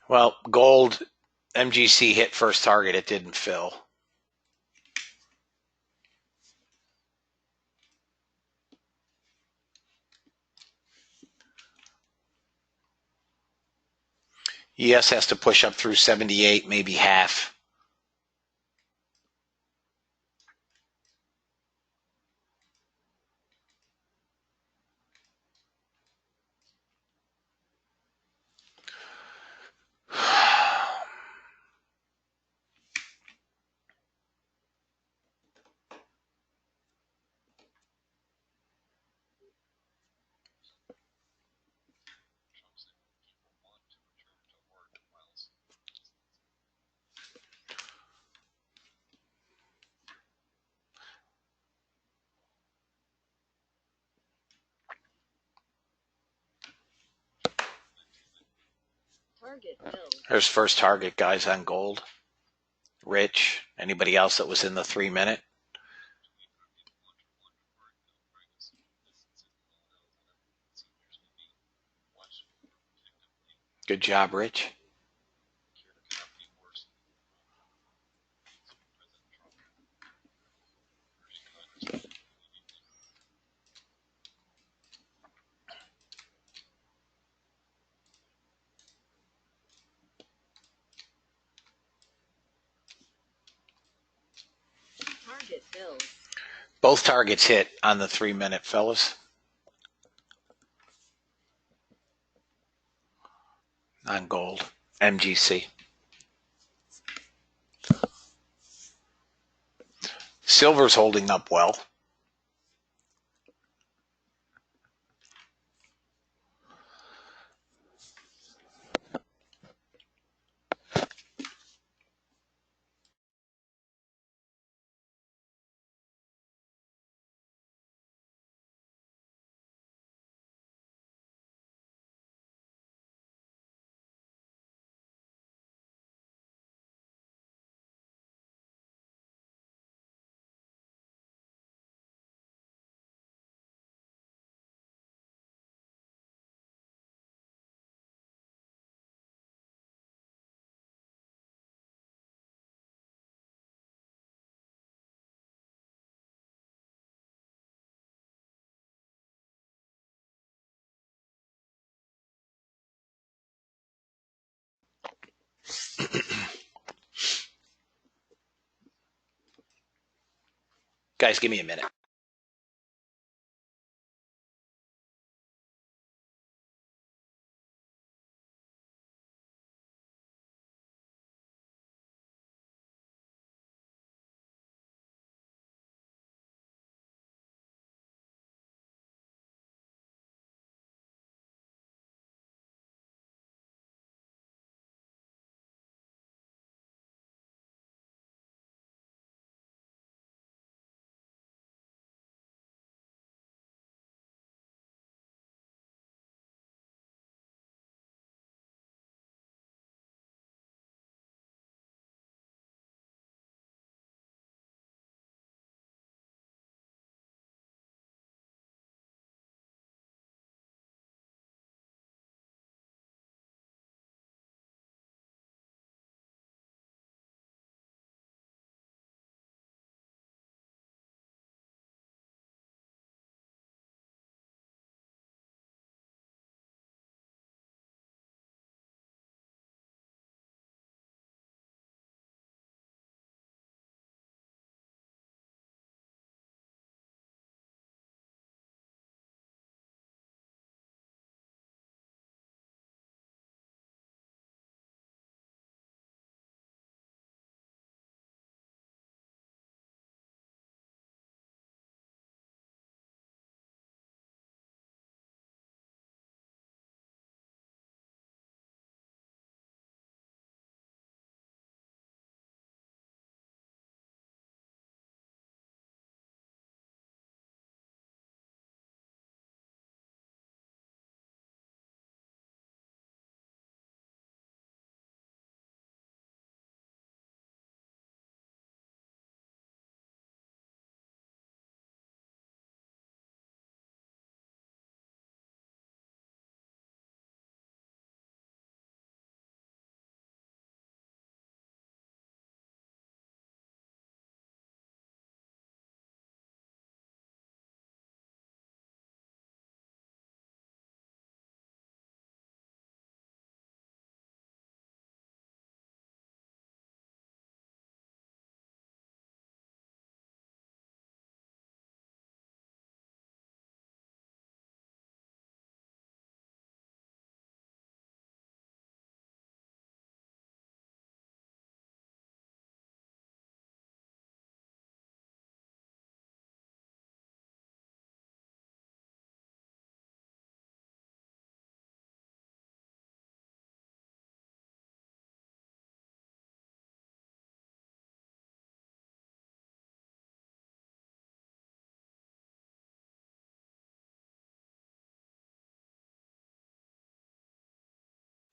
Well, gold, MGC hit first target. It didn't fill. ES has to push up through 78, maybe half. Target filled. There's first target, guys, on gold. Rich. Anybody else that was in the 3-minute? Good job, Rich. Target filled. Both targets hit on the 3-minute, fellas. On gold. MGC. Silver's holding up well. Guys, give me a minute.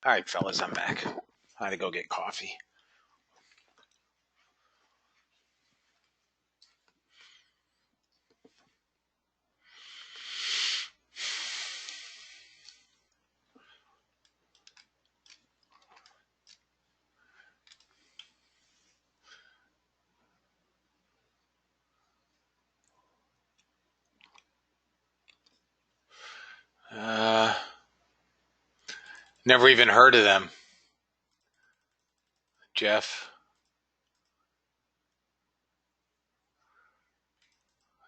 All right, fellas, I'm back. I had to go get coffee. Never even heard of them, Jeff.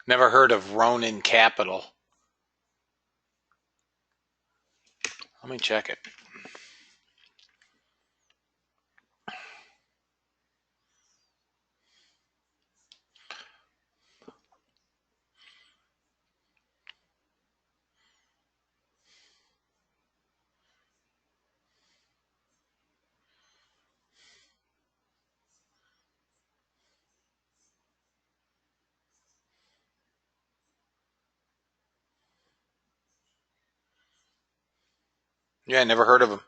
Never heard of Ronin Capital. Let me check it. Yeah, never heard of them.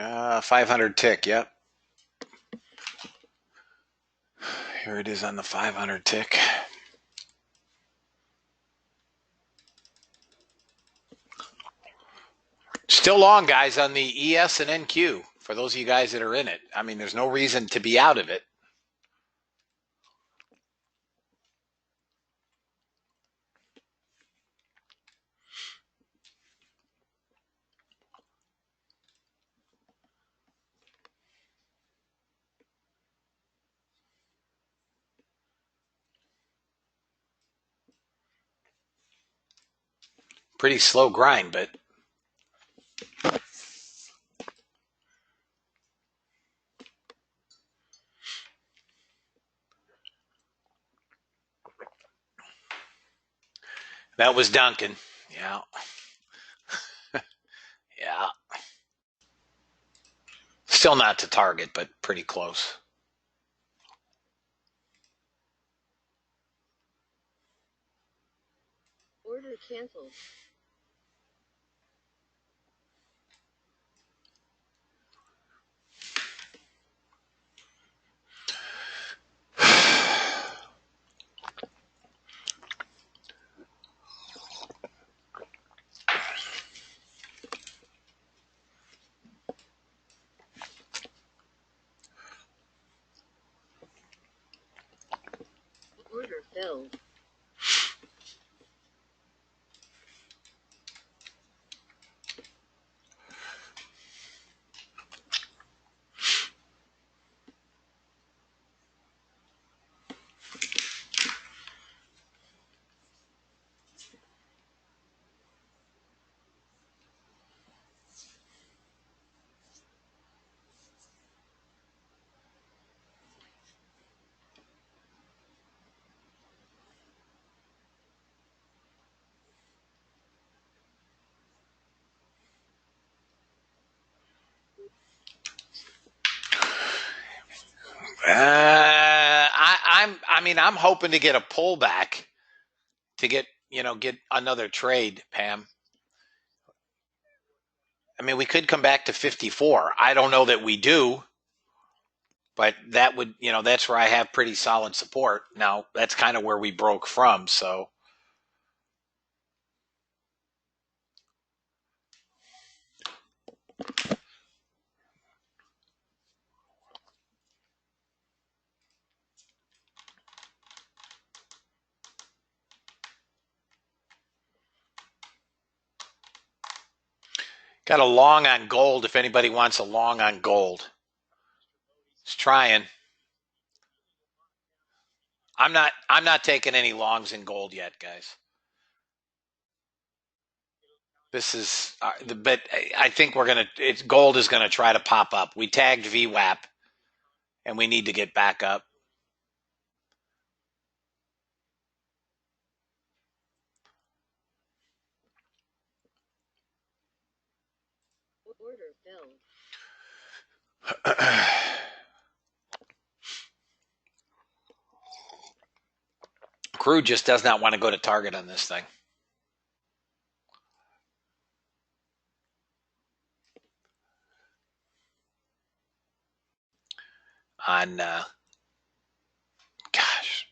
Ah, 500 tick. Yep. Here it is on the 500 tick. Still long, guys, on the ES and NQ for those of you guys that are in it. I mean, there's no reason to be out of it. Pretty slow grind, but that was Duncan. Yeah. Yeah. Still not to target, but pretty close. Order canceled. Order filled. I'm hoping to get a pullback to get another trade, Pam. I mean, we could come back to 54. I don't know that we do, but that would, that's where I have pretty solid support. Now, that's kind of where we broke from. So, Got a long on gold if anybody wants a long on gold. It's trying. I'm not taking any longs in gold yet, guys. This is, but I think gold is gonna try to pop up. We tagged VWAP, and we need to get back up. Order filled. Crude just does not want to go to target on this thing. On, gosh,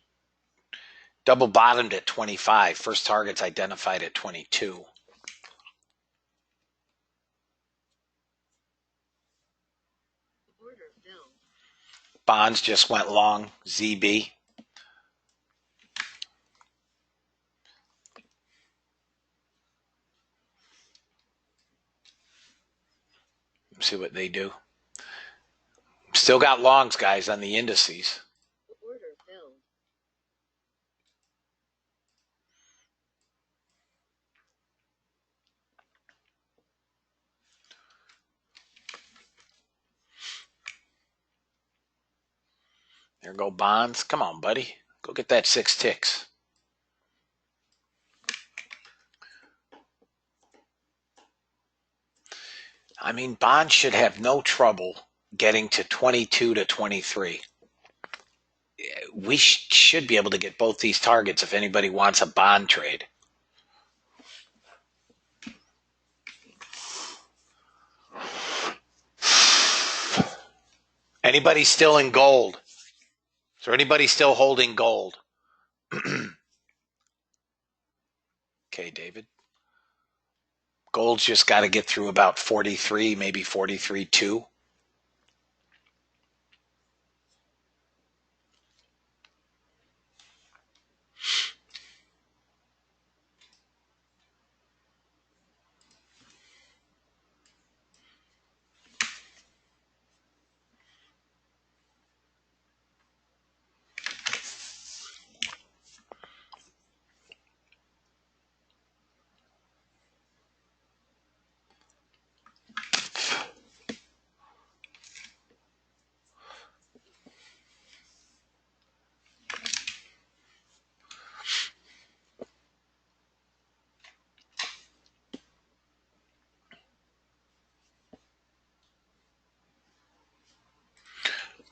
double bottomed at 25. First target's identified at 22. Order filled. Bonds just went long, ZB. See what they do. Still got longs, guys, on the indices. Order filled. There go bonds. Come on, buddy. Go get that 6 ticks. I mean, bonds should have no trouble getting to 22 to 23. We should be able to get both these targets if anybody wants a bond trade. Anybody still in gold? Is there anybody still holding gold? Okay, David. Gold's just got to get through about 43, maybe 43.2.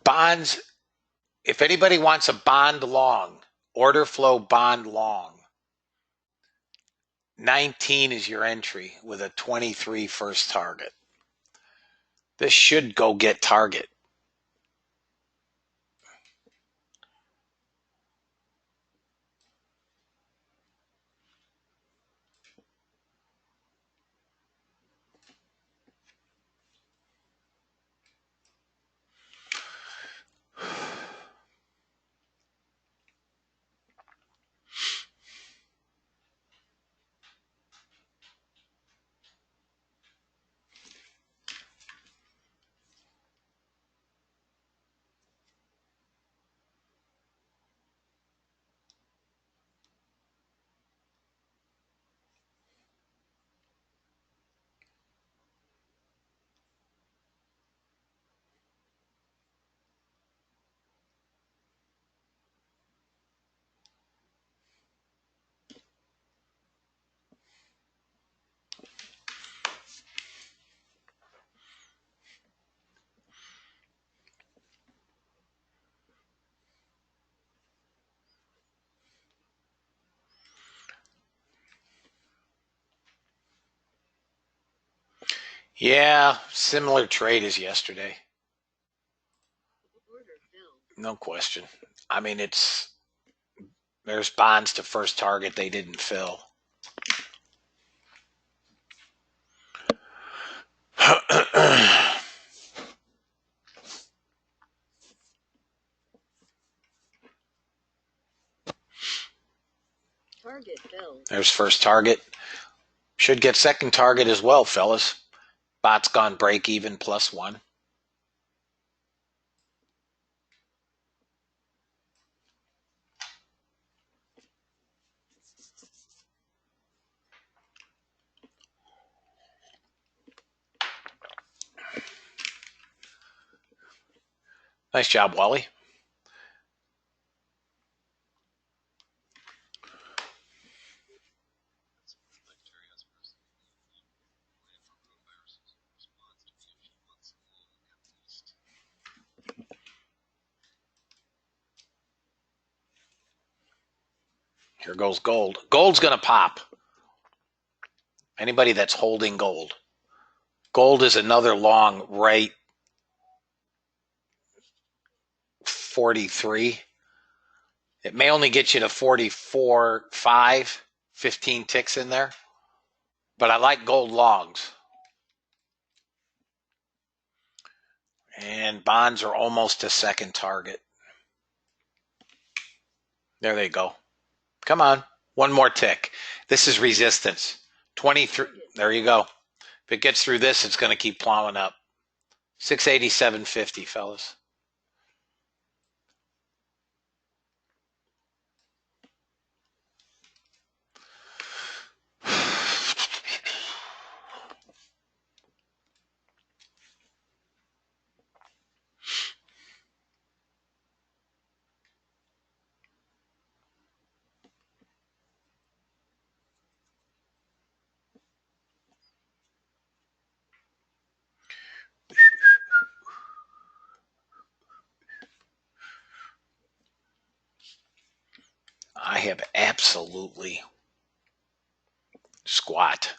Bonds, if anybody wants a bond long, order flow bond long, 19 is your entry with a 23 first target. This should go get target. Yeah, similar trade as yesterday. Order filled. No question. I mean, there's bonds to first target they didn't fill. Target filled. There's first target. Should get second target as well, fellas. Bot's gone break even +1. Nice job, Wally. Here goes gold. Gold's going to pop. Anybody that's holding gold. Gold is another long right 43. It may only get you to 44.5, 15 ticks in there. But I like gold longs. And bonds are almost a second target. There they go. Come on. One more tick. This is resistance. 23. There you go. If it gets through this, it's going to keep plowing up. 687.50, fellas. I have absolutely squat.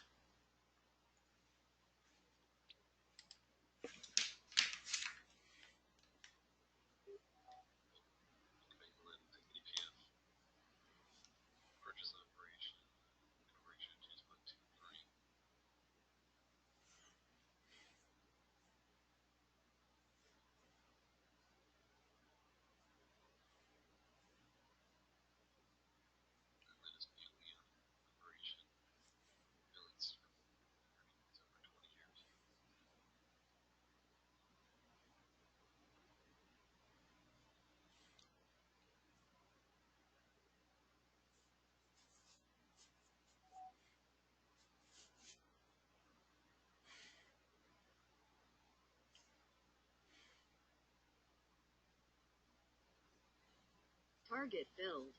Target filled.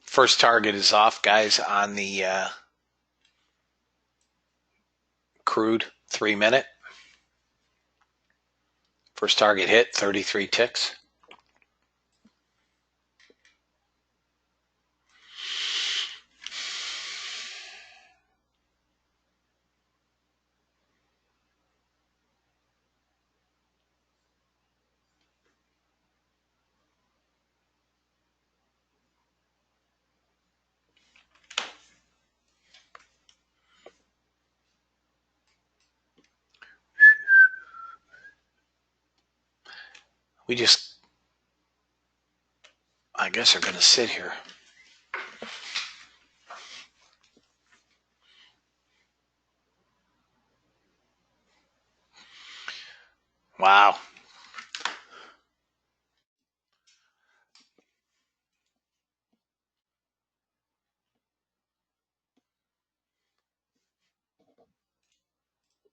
First target is off, guys, on the crude 3-minute. First target hit, 33 ticks. We just, I guess, are going to sit here. Wow.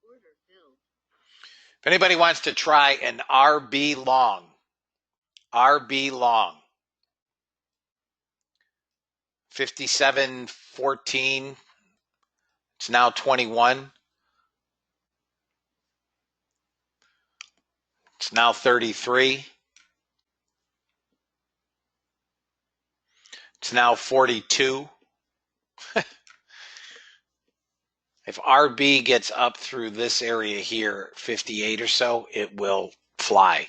Order filled. If anybody wants to try an RB long, 57.14. It's now 21. It's now 33. It's now 42. If RB gets up through this area here, 58 or so, it will fly.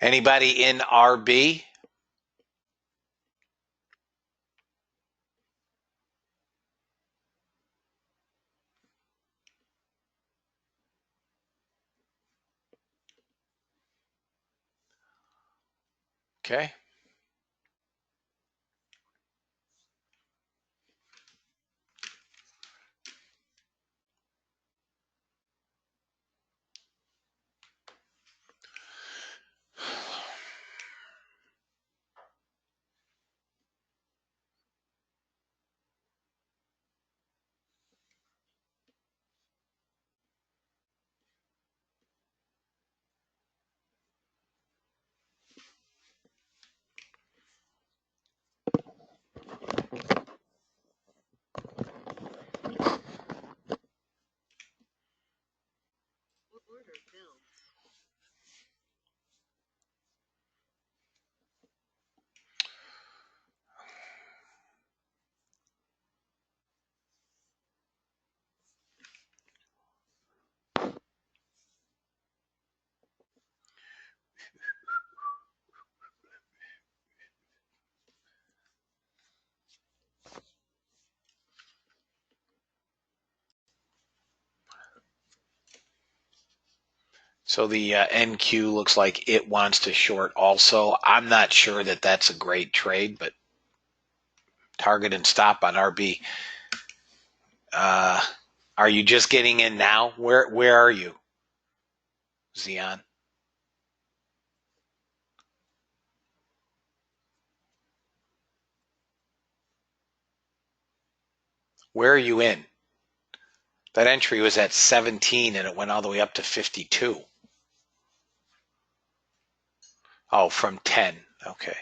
Anybody in RB? Okay. Order filled. So the NQ looks like it wants to short also. I'm not sure that that's a great trade, but target and stop on RB. Are you just getting in now? Where are you, Zion? Where are you in? That entry was at 17 and it went all the way up to 52. Oh, from 10. Okay.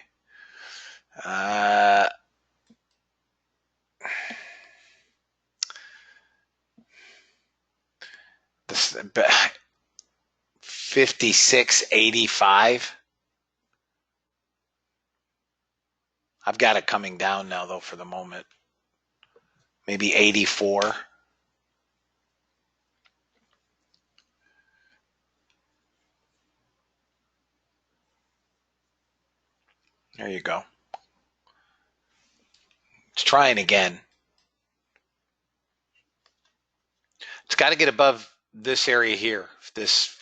This 56.85. I've got it coming down now though for the moment. Maybe 84. There you go. It's trying again. It's got to get above this area here, this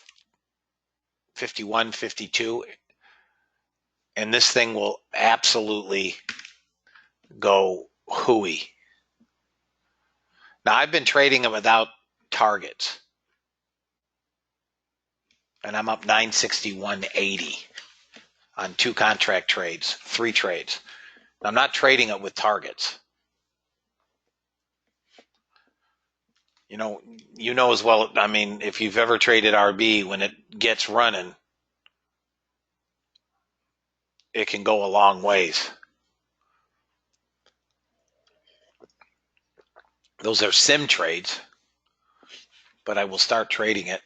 51, 52, and this thing will absolutely go hooey. Now, I've been trading it without targets, and I'm up 961.80 on 2 contract trades, 3 trades. I'm not trading it with targets. You know as well, I mean, if you've ever traded RB, when it gets running, it can go a long ways. Those are sim trades, but I will start trading it.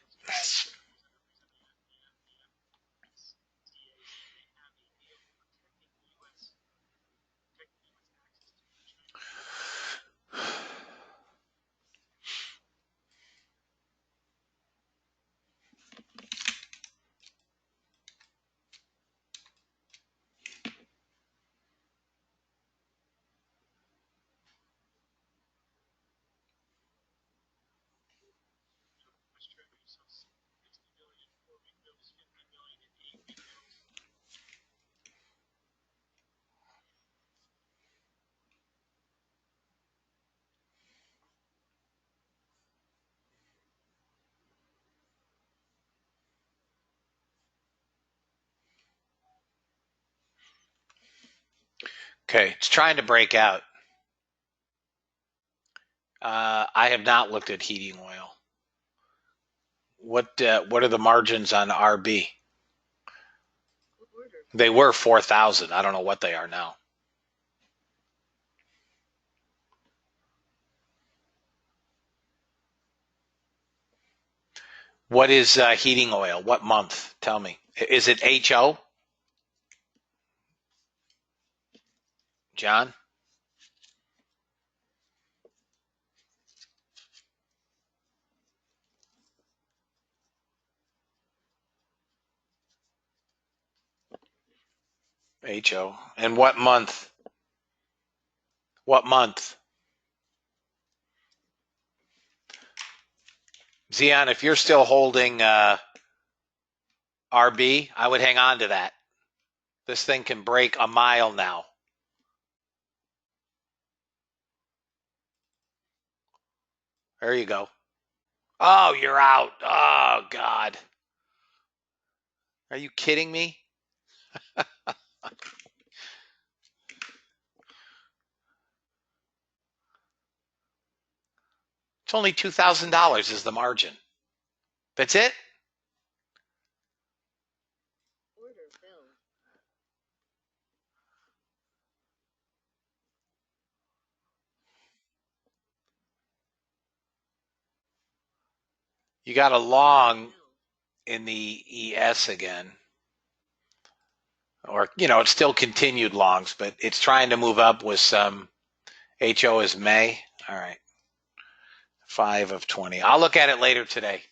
Okay, it's trying to break out. I have not looked at heating oil. What are the margins on RB? Order They were 4,000. I don't know what they are now. What is heating oil? What month? Tell me. Is it HO? John? HO. And what month? What month? Zion, if you're still holding RB, I would hang on to that. This thing can break a mile now. There you go. Oh, you're out. Oh, God. Are you kidding me? It's only $2,000 is the margin. That's it? Order filled. You got a long Filled. in the ES again. Or, it's still continued longs, but it's trying to move up with some HO is May. All right. 5 of 20. I'll look at it later today.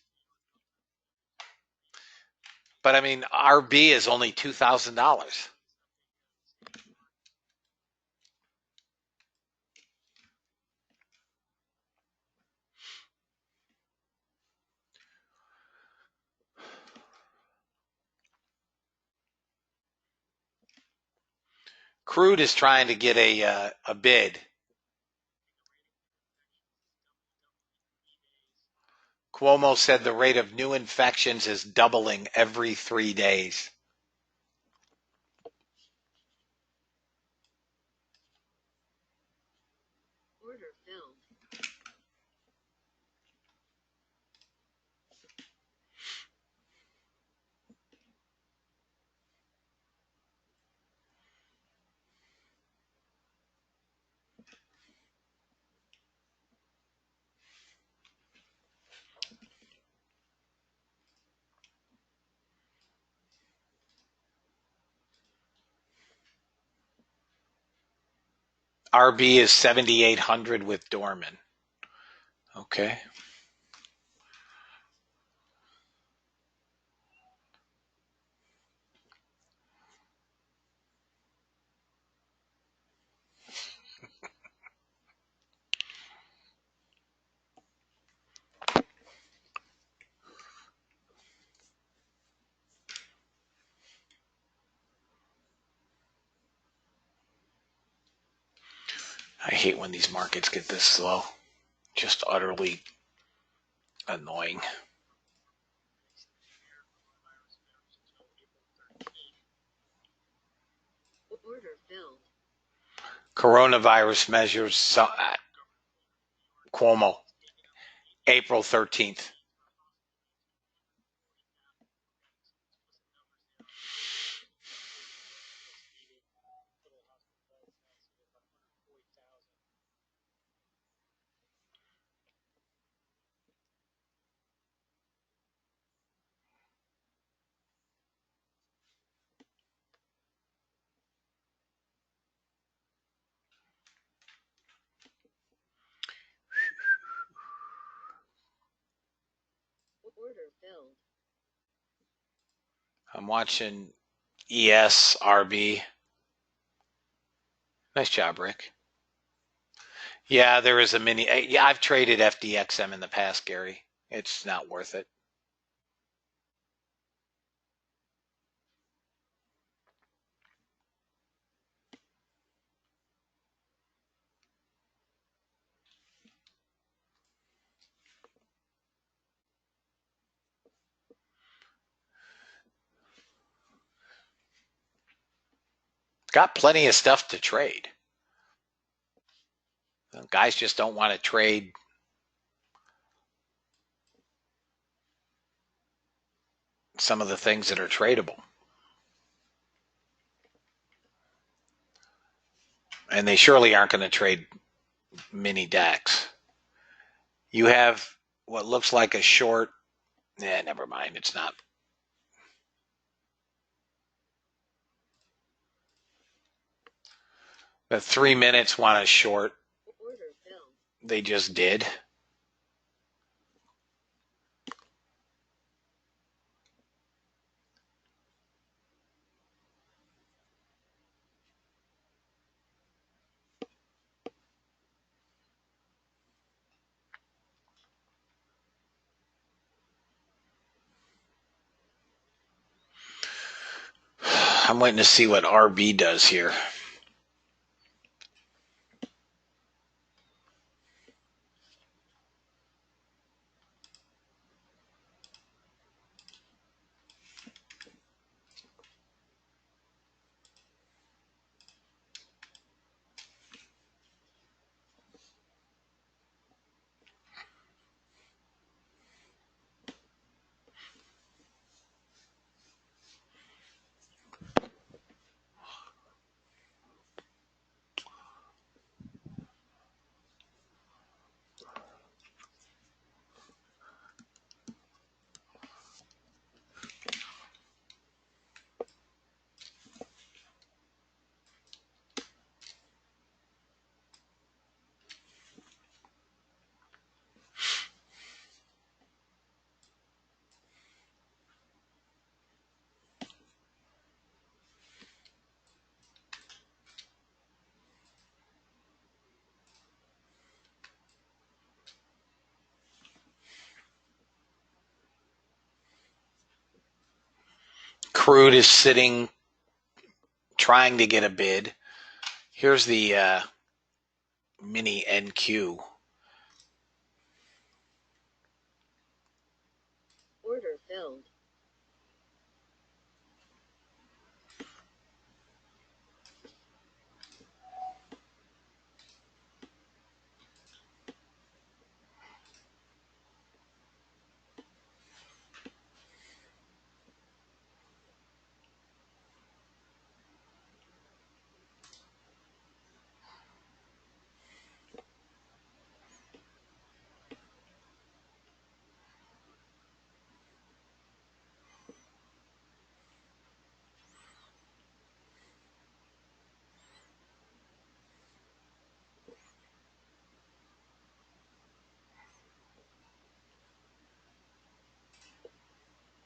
But I mean, RB is only $2,000. Crude is trying to get a bid. Cuomo said the rate of new infections is doubling every 3 days. Order filled. RB is 7,800 with Dorman. Okay. I hate when these markets get this slow. Just utterly annoying. Order filled. Coronavirus measures Cuomo, April 13th. Order filled. I'm watching ES, RB. Nice job, Rick. Yeah, there is a mini. Yeah, I've traded FDXM in the past, Gary. It's not worth it. Got plenty of stuff to trade. Guys just don't want to trade some of the things that are tradable. And they surely aren't going to trade mini DAX. You have what looks like a short. Never mind. It's not. The 3 minutes want a short. Order filled. They just did. I'm waiting to see what RB does here. Crude is sitting, trying to get a bid. Here's the mini NQ. Order filled.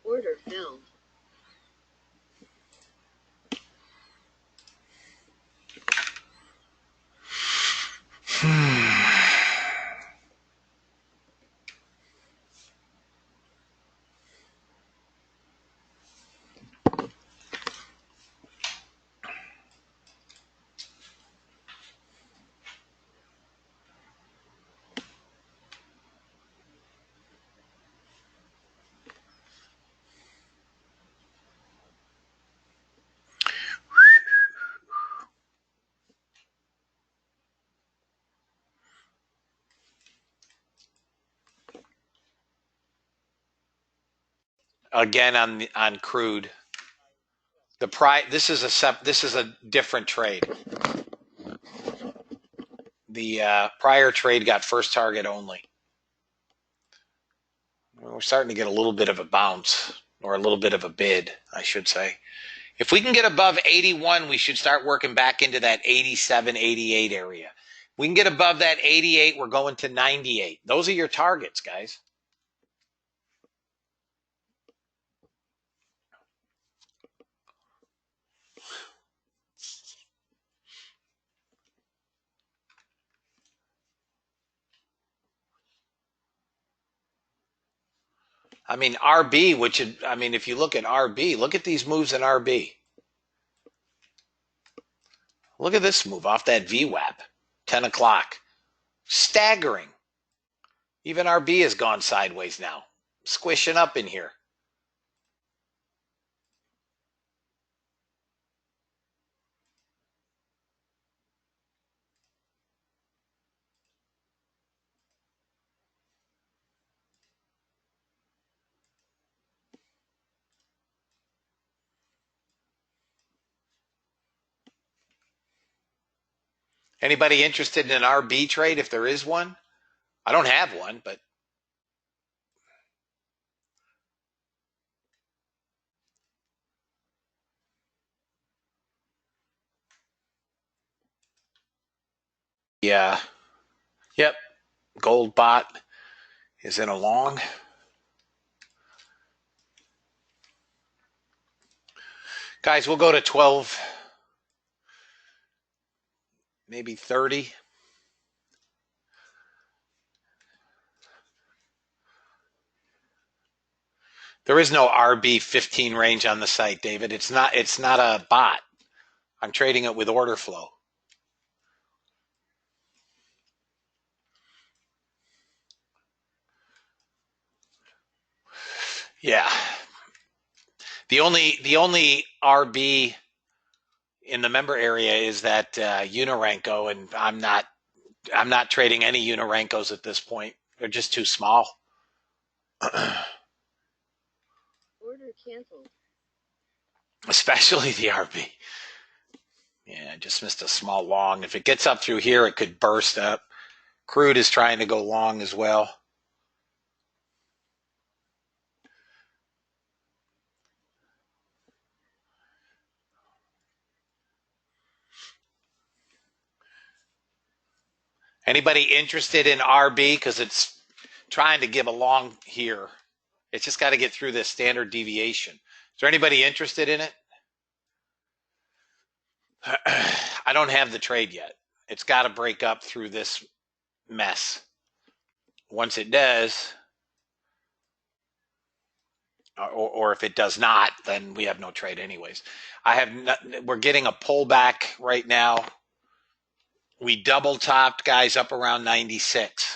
Order filled. Again on crude. This is a different trade. The prior trade got first target only. We're starting to get a little bit of a bounce, or a little bit of a bid, I should say. If we can get above 81, we should start working back into that 87, 88 area. We can get above that 88, we're going to 98. Those are your targets, guys. I mean, RB, if you look at RB, look at these moves in RB. Look at this move off that VWAP, 10 o'clock. Staggering. Even RB has gone sideways now, squishing up in here. Anybody interested in an RB trade if there is one? I don't have one, but yeah. Yep. Gold bot is in a long. Guys, we'll go to 12, maybe 30. There is no RB15 range on the site, David. It's not a bot. I'm trading it with order flow. Yeah. The only RB in the member area is that Unirenko, and I'm not trading any Unirenkos at this point. They're just too small. Order canceled. Especially the RB. Yeah, I just missed a small long. If it gets up through here, it could burst up. Crude is trying to go long as well. Anybody interested in RB? Because it's trying to give a long here. It's just got to get through this standard deviation. Is there anybody interested in it? I don't have the trade yet. It's got to break up through this mess. Once it does, or if it does not, then we have no trade anyways. We're getting a pullback right now. We double topped, guys, up around 96.